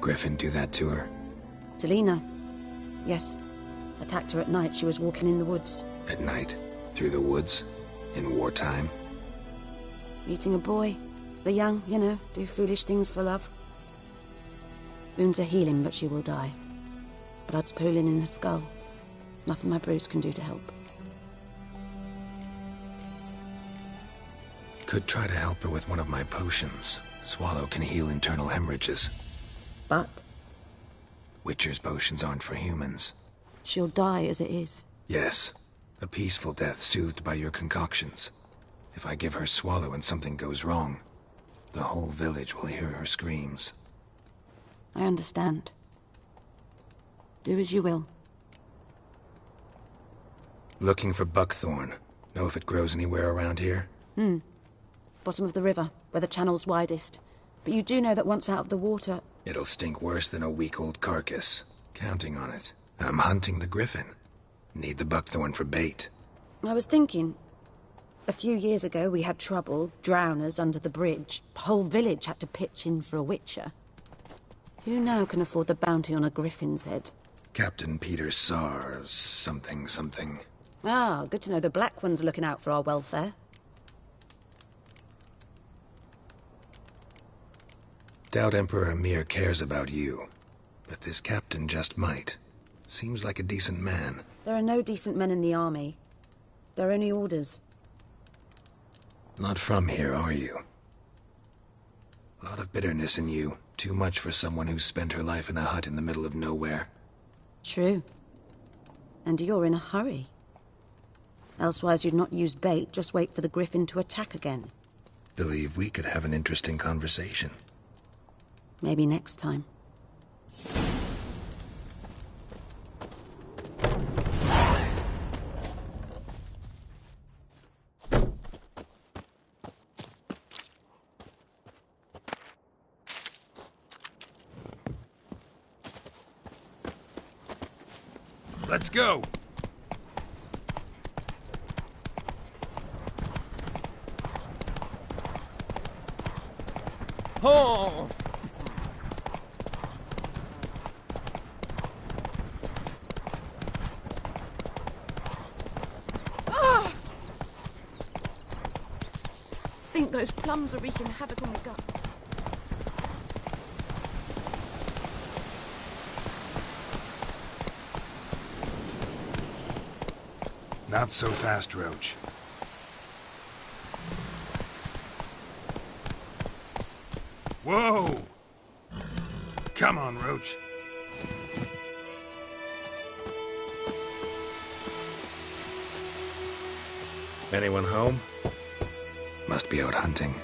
Griffin do that to her? Delina. Yes. Attacked her at night. She was walking in the woods. At night? Through the woods? In wartime? Meeting a boy. The young, you know, do foolish things for love. Wounds are healing, but she will die. Blood's pooling in her skull. Nothing my bruise can do to help. Could try to help her with one of my potions. Swallow can heal internal hemorrhages. But? Witcher's potions aren't for humans. She'll die as it is. Yes. A peaceful death soothed by your concoctions. If I give her Swallow and something goes wrong, the whole village will hear her screams. I understand. Do as you will. Looking for buckthorn. Know if it grows anywhere around here? Bottom of the river, where the channel's widest. But you do know that once out of the water... It'll stink worse than a week-old carcass. Counting on it. I'm hunting the Griffin. Need the buckthorn for bait. I was thinking... A few years ago we had trouble, drowners under the bridge. Whole village had to pitch in for a witcher. Who now can afford the bounty on a Griffin's head? Captain Peter Sars... something. Ah, good to know the Black One's looking out for our welfare. Doubt Emperor Emir cares about you. But this captain just might. Seems like a decent man. There are no decent men in the army. There are only orders. Not from here, are you? A lot of bitterness in you. Too much for someone who spent her life in a hut in the middle of nowhere. True. And you're in a hurry. Elsewise you'd not use bait, just wait for the Griffin to attack again. Believe we could have an interesting conversation. Maybe next time. Let's go! Oh! Ah! Think those plums are wreaking havoc on the gut. Not so fast, Roach. Whoa! Come on, Roach. Anyone home? Must be out hunting.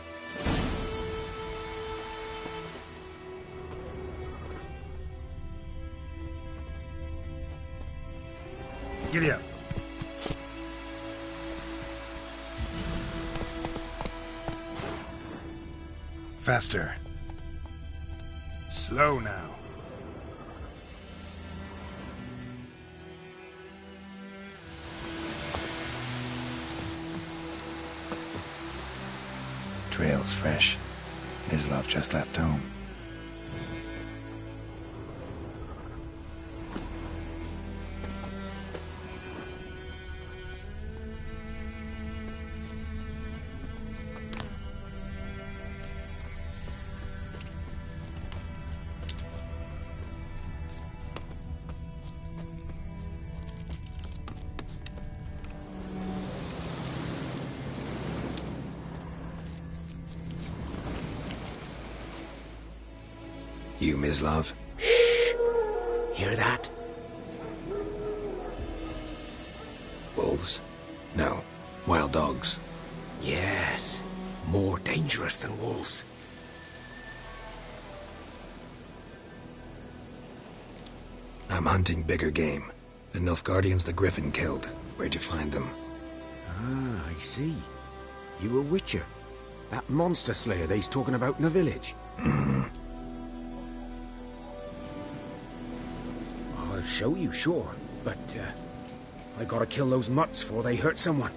Giddy up. Faster. Slow now. Trail's fresh. Mislov just left home. You, Mislov? Shh! Hear that? Wolves? No. Wild dogs. Yes. More dangerous than wolves. I'm hunting bigger game. The Nilfgaardians the Griffin killed. Where'd you find them? Ah, I see. You a witcher. That monster slayer they's talking about in the village. Mm-hmm. I'll show you, sure. But, I gotta kill those mutts before they hurt someone.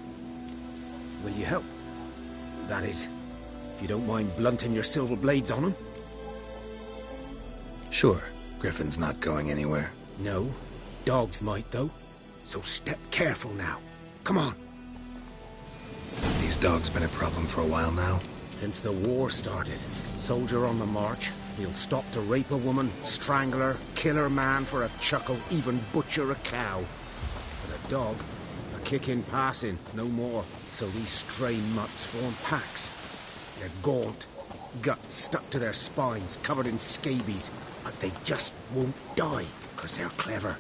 Will you help? That is, if you don't mind blunting your silver blades on them. Sure. Griffin's not going anywhere. No. Dogs might, though. So step careful now. Come on. These dogs been a problem for a while now? Since the war started. Soldier on the march. He'll stop to rape a woman, strangle her, kill her man for a chuckle, even butcher a cow. But a dog, a kick in passing, no more. So these stray mutts form packs. They're gaunt, guts stuck to their spines, covered in scabies, but they just won't die, 'cause they're clever.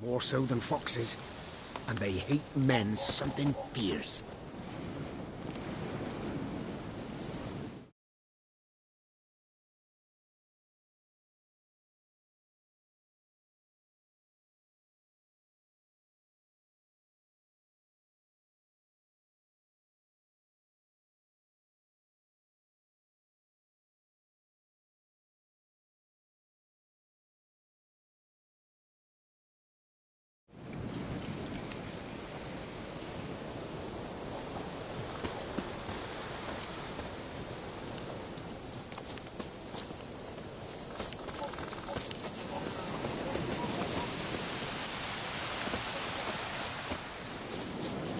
More so than foxes, and they hate men something fierce.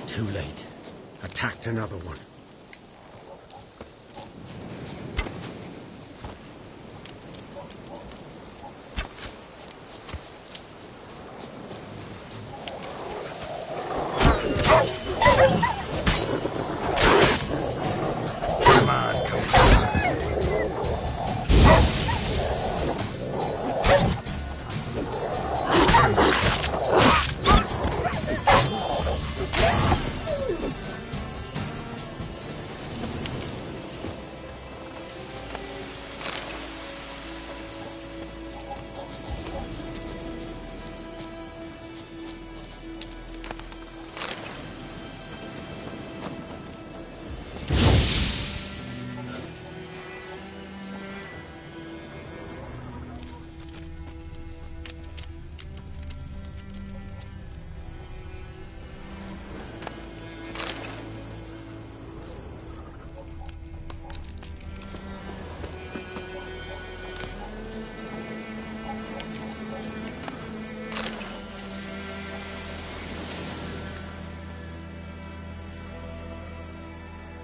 Too late. Attacked another one.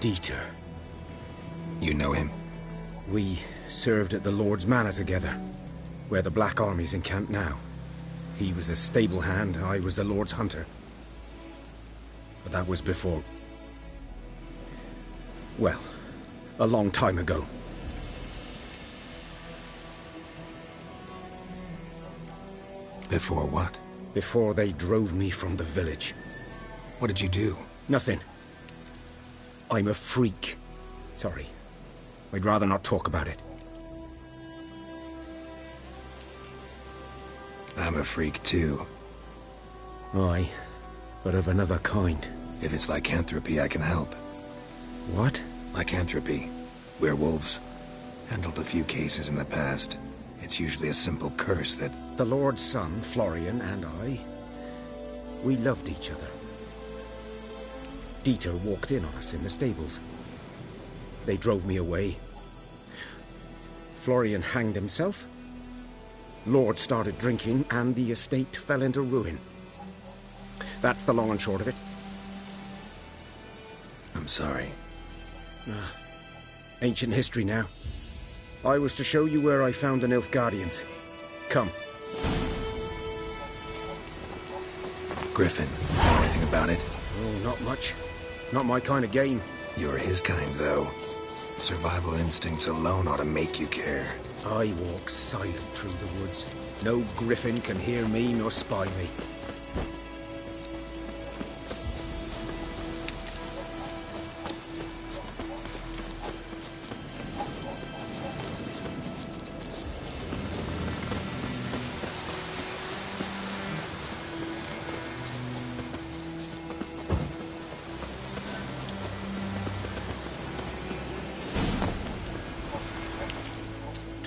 Dieter. You know him? We served at the Lord's Manor together, where the Black Army's encamped now. He was a stable hand, I was the Lord's hunter. But that was before... well, a long time ago. Before what? Before they drove me from the village. What did you do? Nothing. I'm a freak. Sorry. I'd rather not talk about it. I'm a freak too. Aye, but of another kind. If it's lycanthropy, I can help. What? Lycanthropy. Werewolves. Handled a few cases in the past. It's usually a simple curse that... The Lord's son, Florian, and I... we loved each other. Dieter walked in on us in the stables. They drove me away. Florian hanged himself. Lord started drinking, and the estate fell into ruin. That's the long and short of it. I'm sorry. Ancient history now. I was to show you where I found the Nilfgaardians. Come. Griffin, know anything about it? Oh, not much. Not my kind of game. You're his kind, though. Survival instincts alone ought to make you care. I walk silent through the woods. No Griffin can hear me nor spy me.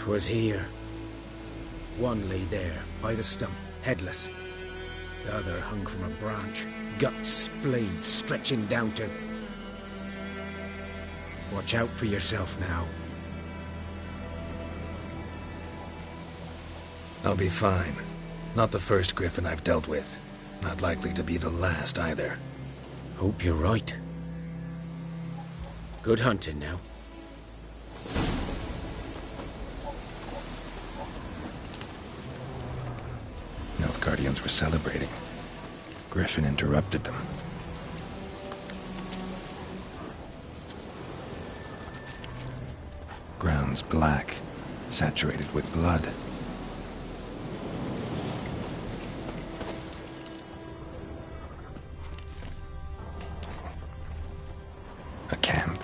Was here. One lay there, by the stump, headless. The other hung from a branch, guts splayed, stretching down to... Watch out for yourself now. I'll be fine. Not the first Griffin I've dealt with. Not likely to be the last, either. Hope you're right. Good hunting now. Guardians were celebrating. Griffin interrupted them. Ground's black, saturated with blood. A camp.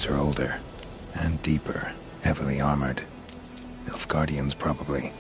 Are older and deeper, heavily armored. Nilfgaardians, probably.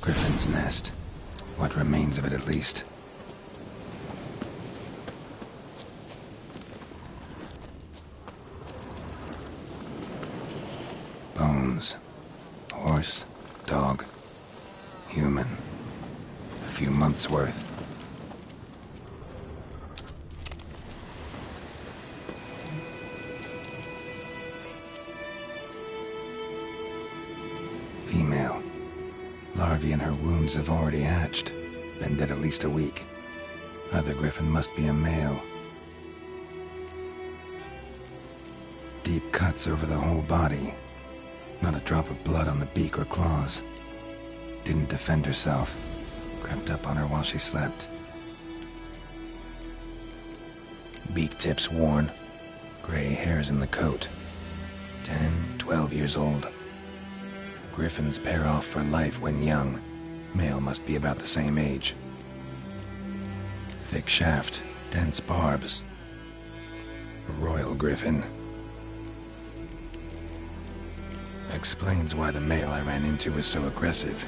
Griffin's nest. What remains of it, at least. Bones. Horse, dog, human. A few months' worth. Female. Larvae in her wounds have already hatched. Been dead at least a week. Other Griffin must be a male. Deep cuts over the whole body. Not a drop of blood on the beak or claws. Didn't defend herself. Crept up on her while she slept. Beak tips worn. Gray hairs in the coat. 10, 12 years old. Griffins pair off for life when young. Male must be about the same age. Thick shaft, dense barbs. A royal griffin. Explains why the male I ran into was so aggressive.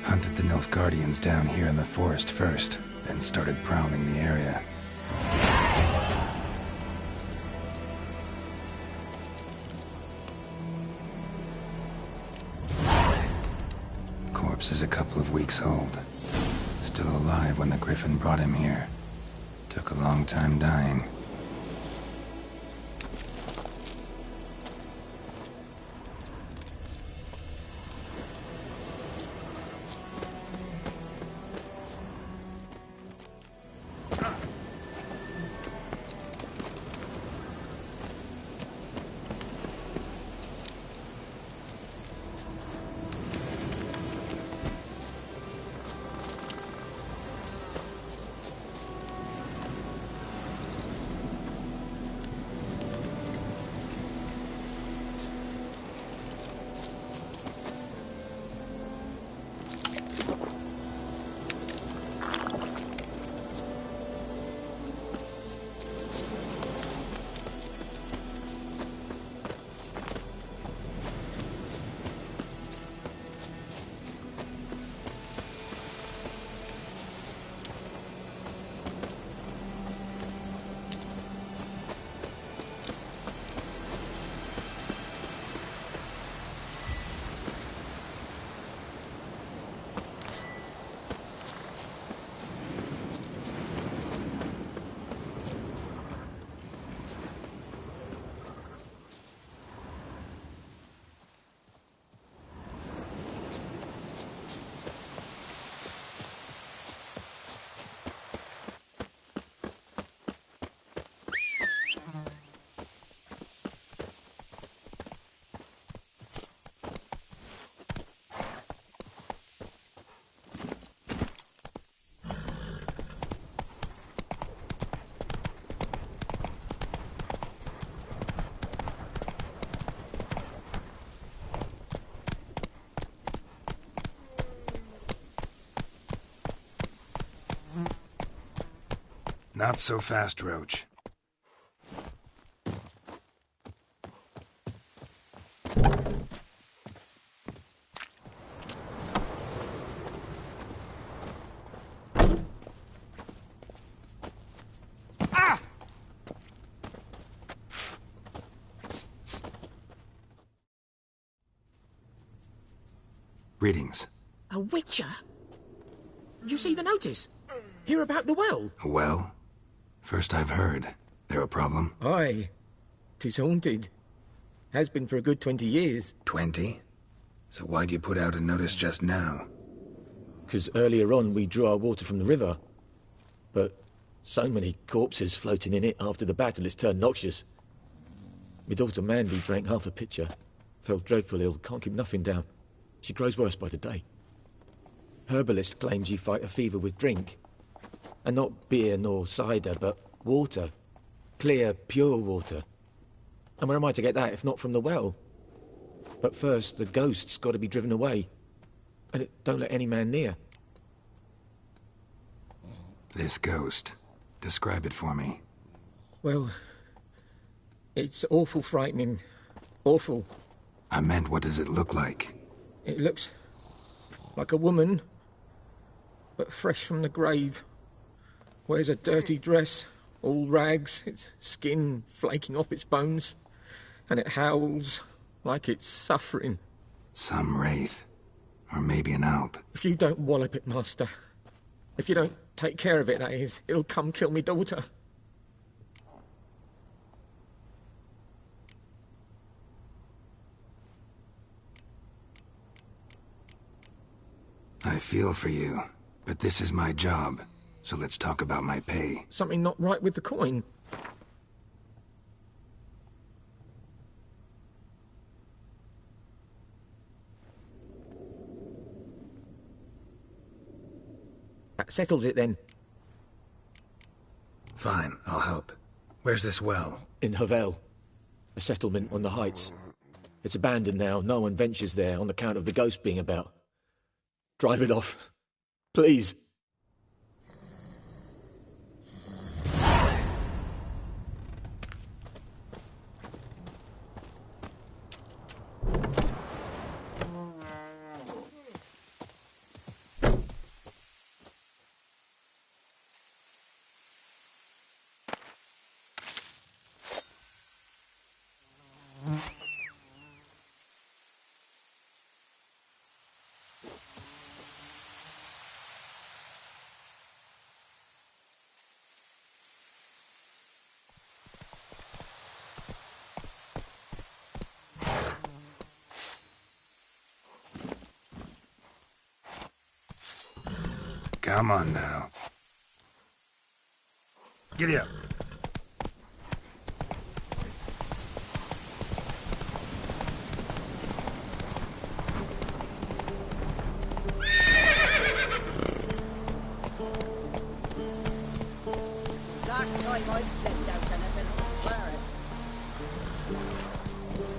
Hunted the Nilfgaardians down here in the forest first, then started prowling the area. Corpse is a couple of weeks old. Still alive when the Griffin brought him here. Took a long time dying. Not so fast, Roach. Ah! Greetings. A witcher? You see the notice? Hear about the well? A well? First I've heard. There a problem? Aye. 'Tis haunted. Has been for a good 20 years. 20? So why'd you put out a notice just now? 'Cause earlier on we drew our water from the river. But so many corpses floating in it after the battle it's turned noxious. My daughter Mandy drank half a pitcher. Fell dreadful ill, can't keep nothing down. She grows worse by the day. Herbalist claims you fight a fever with drink. And not beer nor cider, but water. Clear, pure water. And where am I to get that if not from the well? But first, the ghost's got to be driven away. And it don't let any man near. This ghost. Describe it for me. Well, it's awful frightening. Awful. I meant, what does it look like? It looks like a woman but fresh from the grave. Wears a dirty dress, all rags, its skin flaking off its bones, and it howls like it's suffering. Some wraith. Or maybe an alp. If you don't wallop it, Master, if you don't take care of it, that is, it'll come kill me daughter. I feel for you, but this is my job, so let's talk about my pay. Something not right with the coin. That settles it then. Fine, I'll help. Where's this well? In Havel, a settlement on the heights. It's abandoned now. No one ventures there on account of the ghost being about. Drive it off. Please. Come on now. Giddy up.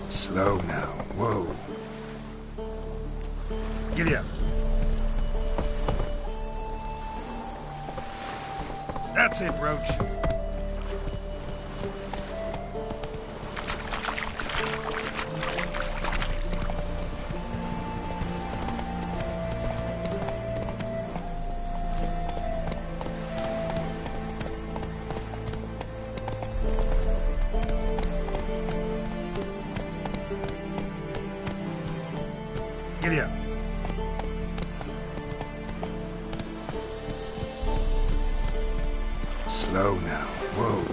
Slow now. Whoa. Giddy up. That's it, Roach. Giddy up. Slow now. Whoa.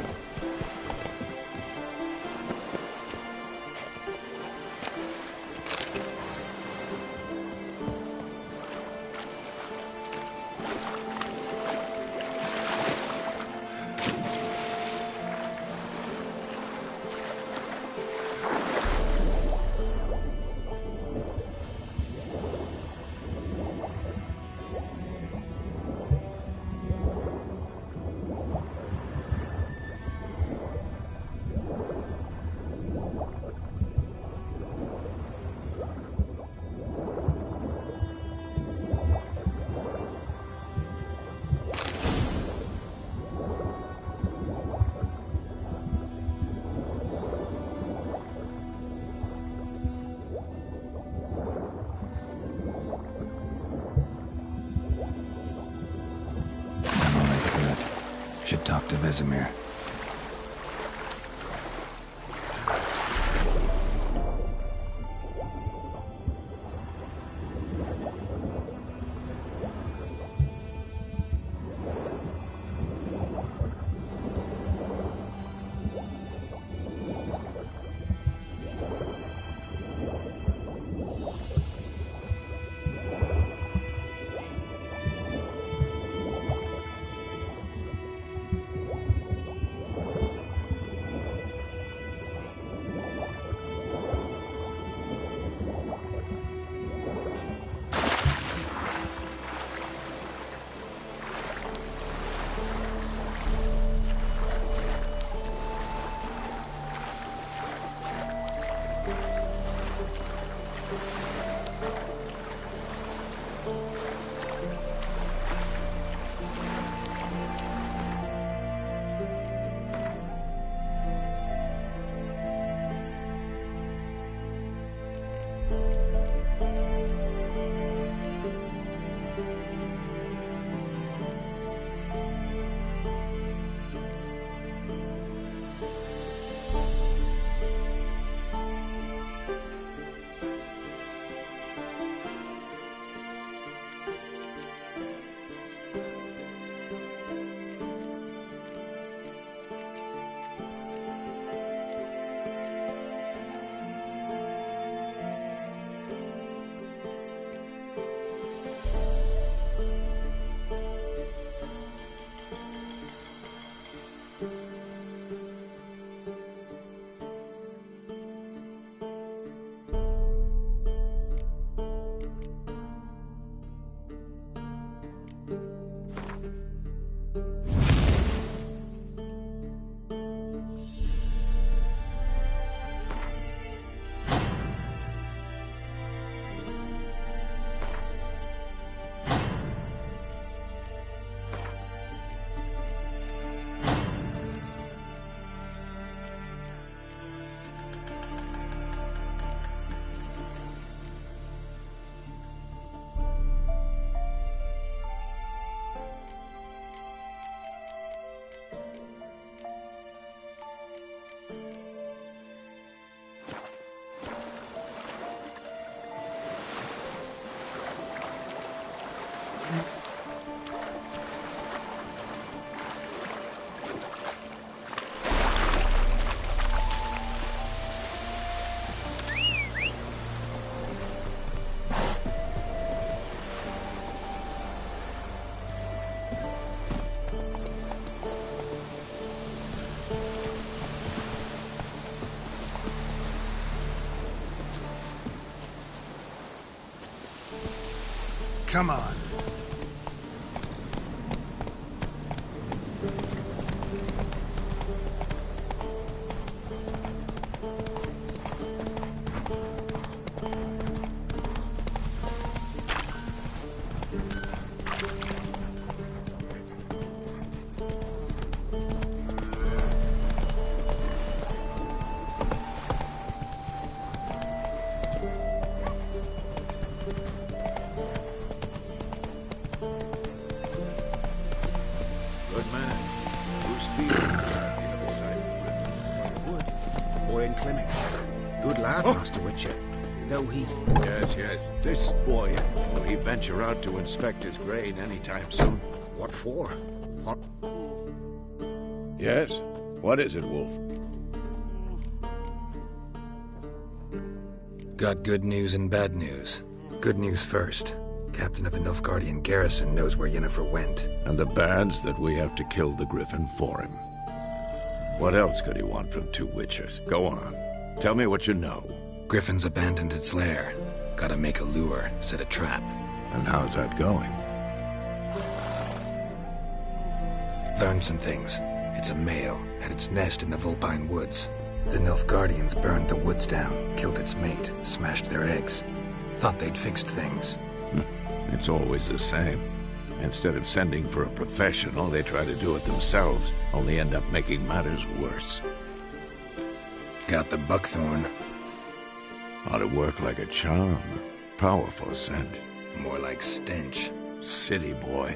Should talk to Vesemir. Come on. Good man. Whose field is there on the other side of the river? Boy in clinics. Good lad, Master Witcher. Though he... Yes. This boy, will he venture out to inspect his grain anytime soon? What for? What? Yes? What is it, Wolf? Got good news and bad news. Good news first. Captain of the Nilfgaardian garrison knows where Yennefer went. And the bad's that we have to kill the Griffin for him. What else could he want from two witchers? Go on. Tell me what you know. Griffin's abandoned its lair. Gotta make a lure, set a trap. And how's that going? Learned some things. It's a male, had its nest in the Vulpine Woods. The Nilfgaardians burned the woods down, killed its mate, smashed their eggs. Thought they'd fixed things. It's always the same. Instead of sending for a professional, they try to do it themselves, only end up making matters worse. Got the buckthorn. Ought to work like a charm. Powerful scent. More like stench. City boy.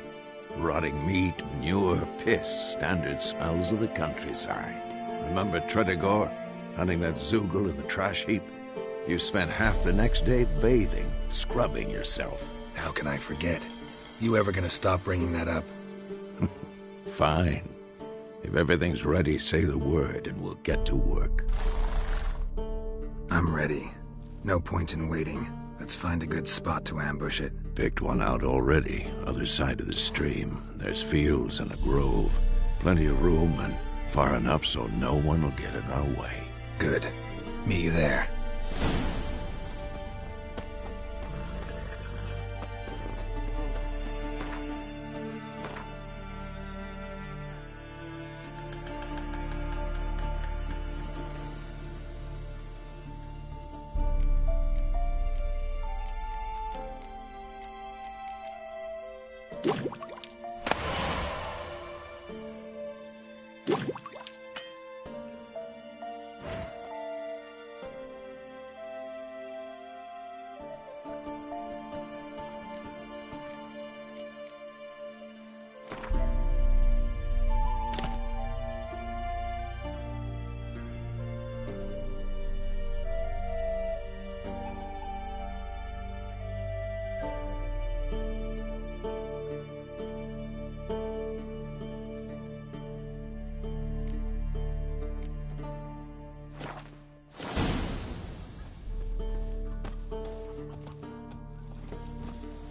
Rotting meat, manure, piss, standard smells of the countryside. Remember Tredegor? Hunting that Zoogle in the trash heap? You spent half the next day bathing, scrubbing yourself. How can I forget? You ever gonna stop bringing that up? Fine. If everything's ready, say the word and we'll get to work. I'm ready. No point in waiting. Let's find a good spot to ambush it. Picked one out already, other side of the stream. There's fields and a grove. Plenty of room and far enough so no one will get in our way. Good. Meet you there.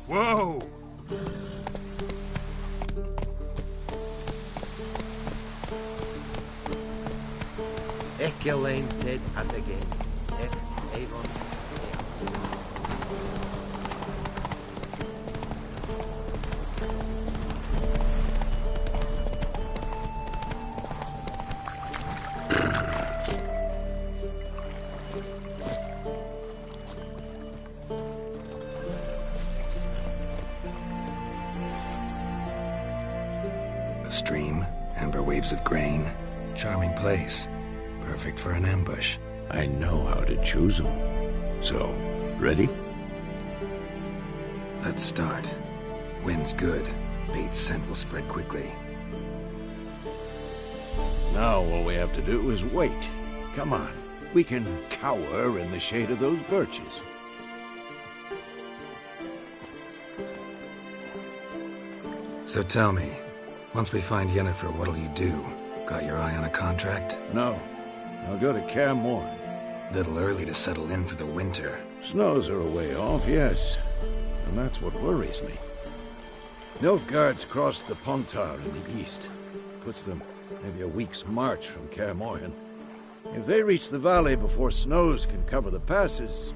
Whoa! Echeleinted and again. Avon. A stream, amber waves of grain. Charming place. Perfect for an ambush. I know how to choose them. So, ready? Let's start. Wind's good. Bait's scent will spread quickly. Now all we have to do is wait. Come on. We can cower in the shade of those birches. So tell me, once we find Yennefer, what'll you do? Got your eye on a contract? No. I'll go to Kaer Morhen. Little early to settle in for the winter. Snows are a way off, yes. And that's what worries me. Nilfgaard's crossed the Pontar in the east. Puts them maybe a week's march from Kaer Morhen. If they reach the valley before snows can cover the passes,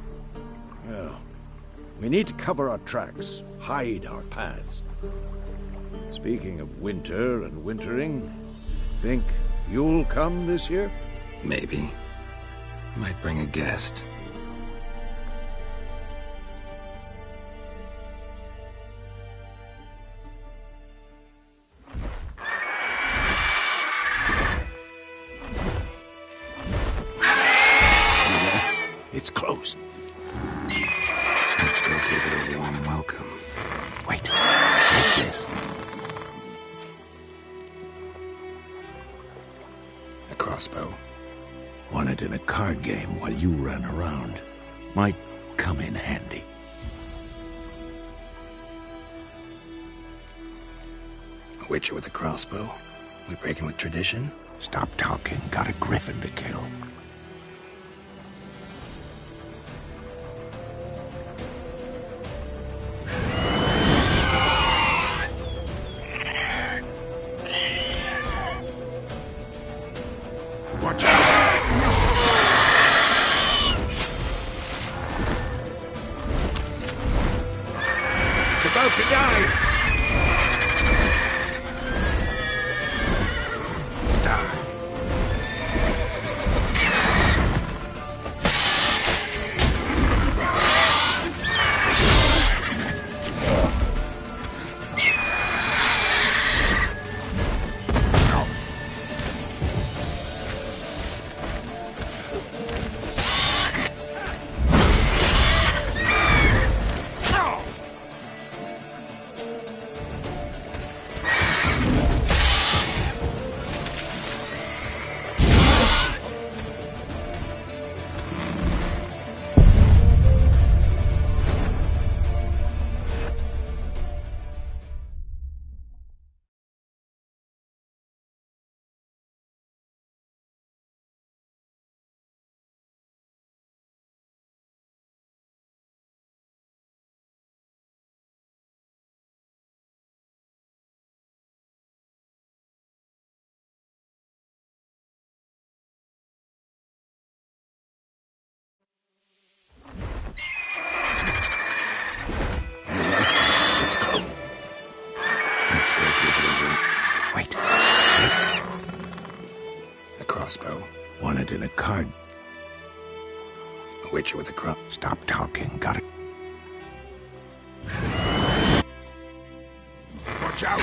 well, We need to cover our tracks, hide our paths. Speaking of winter and wintering, think you'll come this year? Maybe. Might bring a guest. It's closed. Let's go give it a warm welcome. Wait, take this. A crossbow. Won it in a card game while you ran around. Might come in handy. A witcher with a crossbow. We breaking with tradition? Stop talking. Got a griffin to kill. Watch out! It's about to die! Let's go give it a Wait. A crossbow. Won it in a card. A witcher with a cross. Stop talking. Got it. Watch out!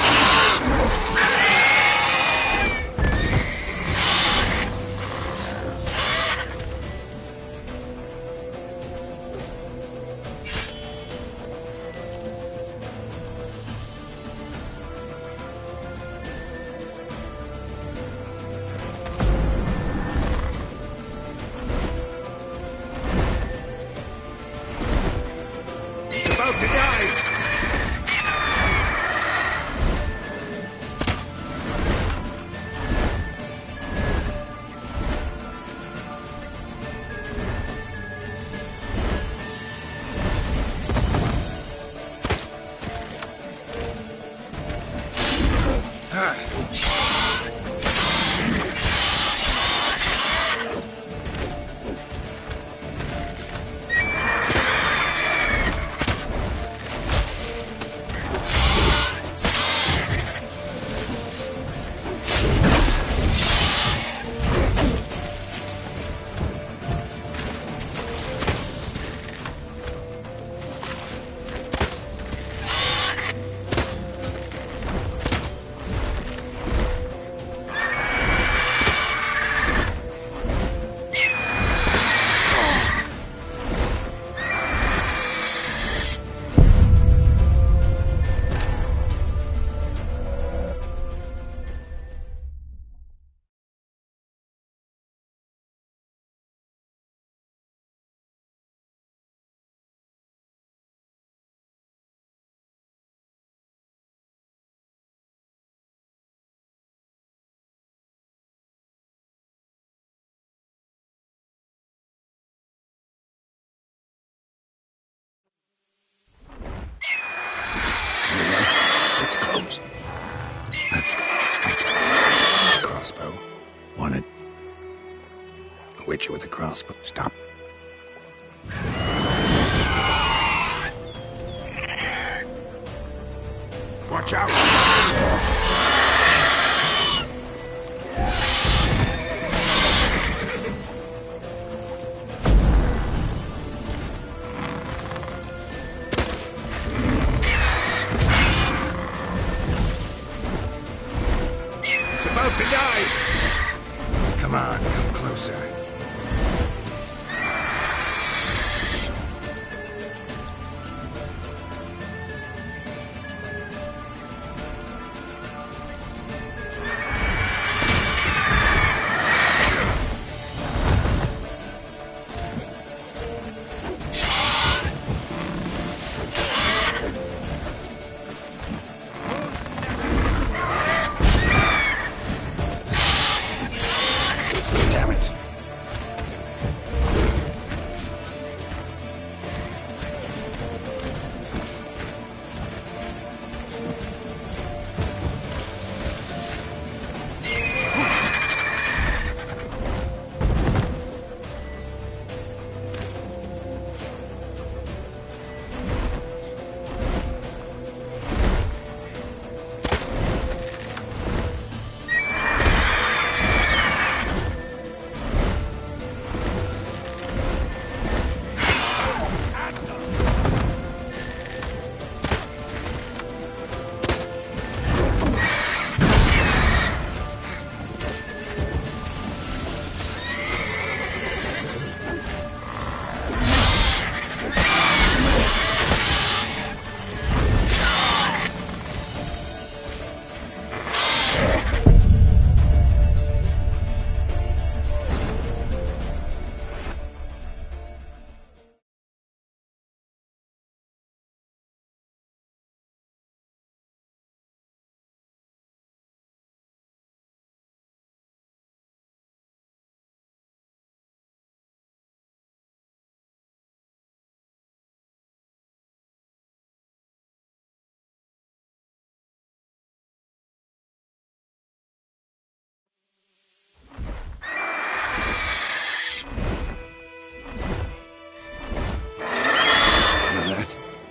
It's about to die! It's closed. Let's go. Wait. A crossbow. Won it. A witcher with a crossbow. Stop. Watch out! It's about to die! Come on, come closer. Damn it.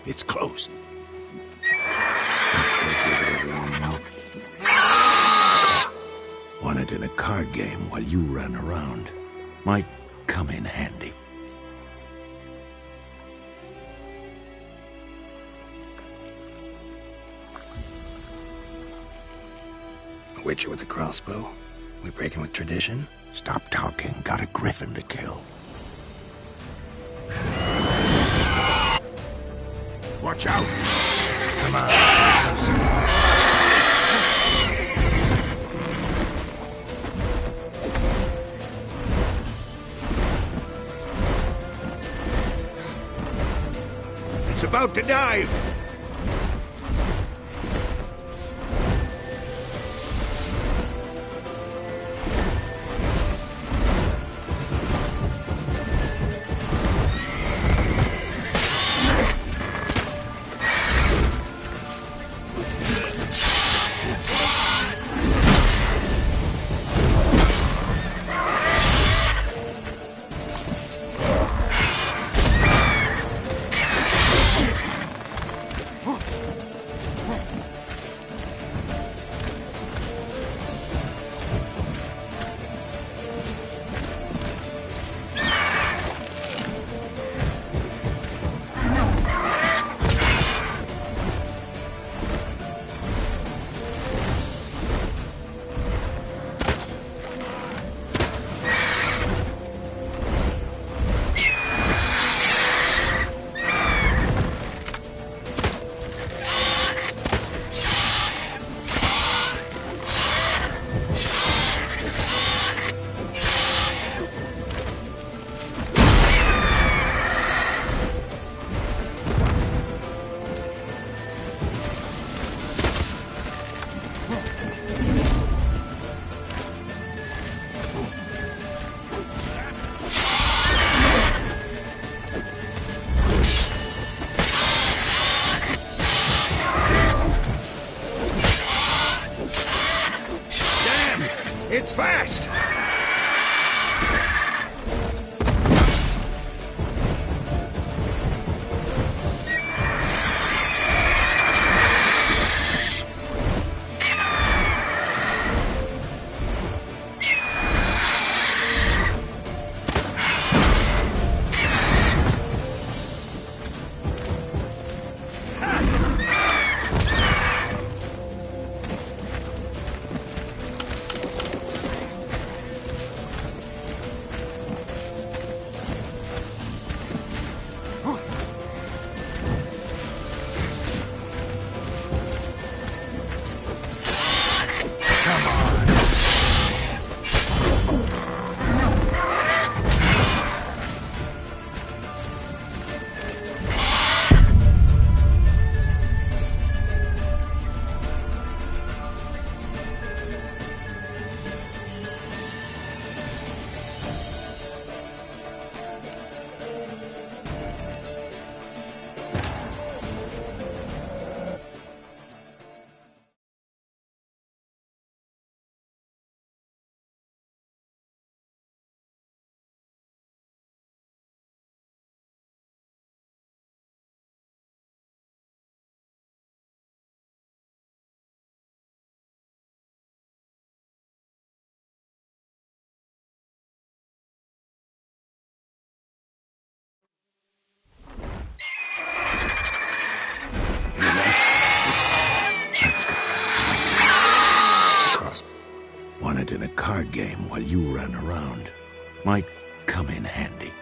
It's closed. Let's go give it a warm milk. Won it in a card game while you ran around. Might come in handy. A witcher with a crossbow? We breaking with tradition? Stop talking. Got a Griffin to kill. Watch out! Come on. It's about to dive! in a card game while you run around. Might come in handy.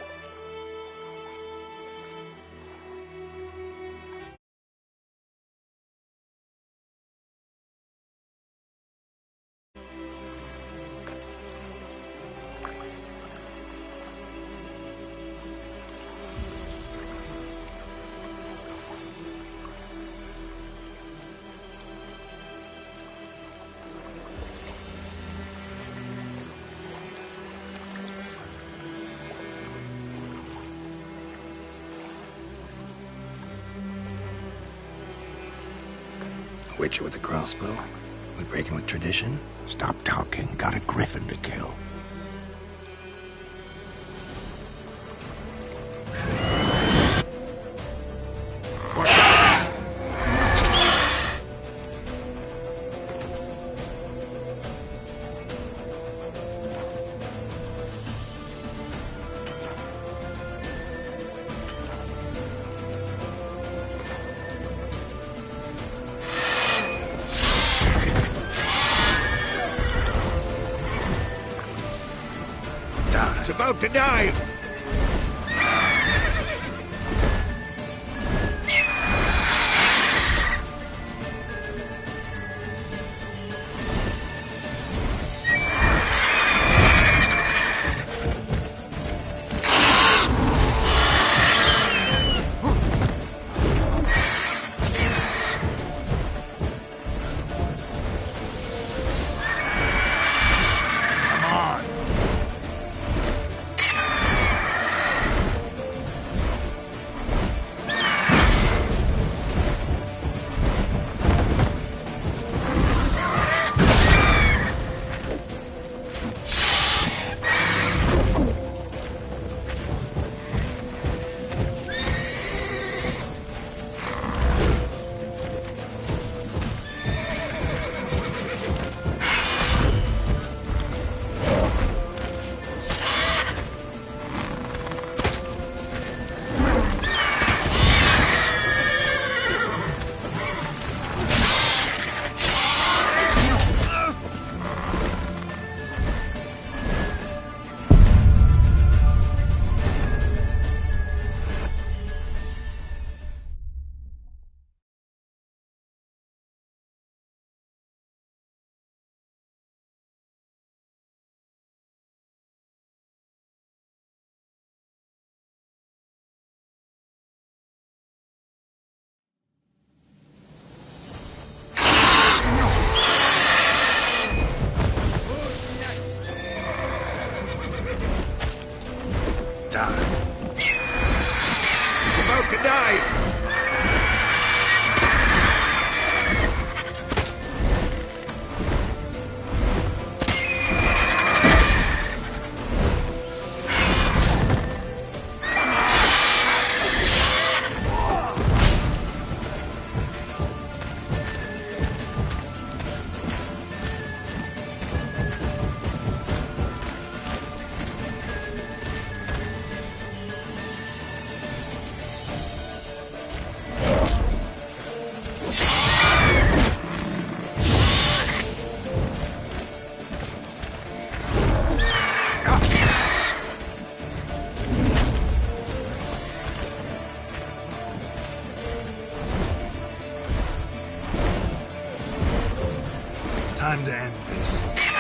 Witcher with a crossbow? We breaking with tradition? Stop talking. Got a Griffin to kill. It's about to dive! It's about to dive! Time to end this.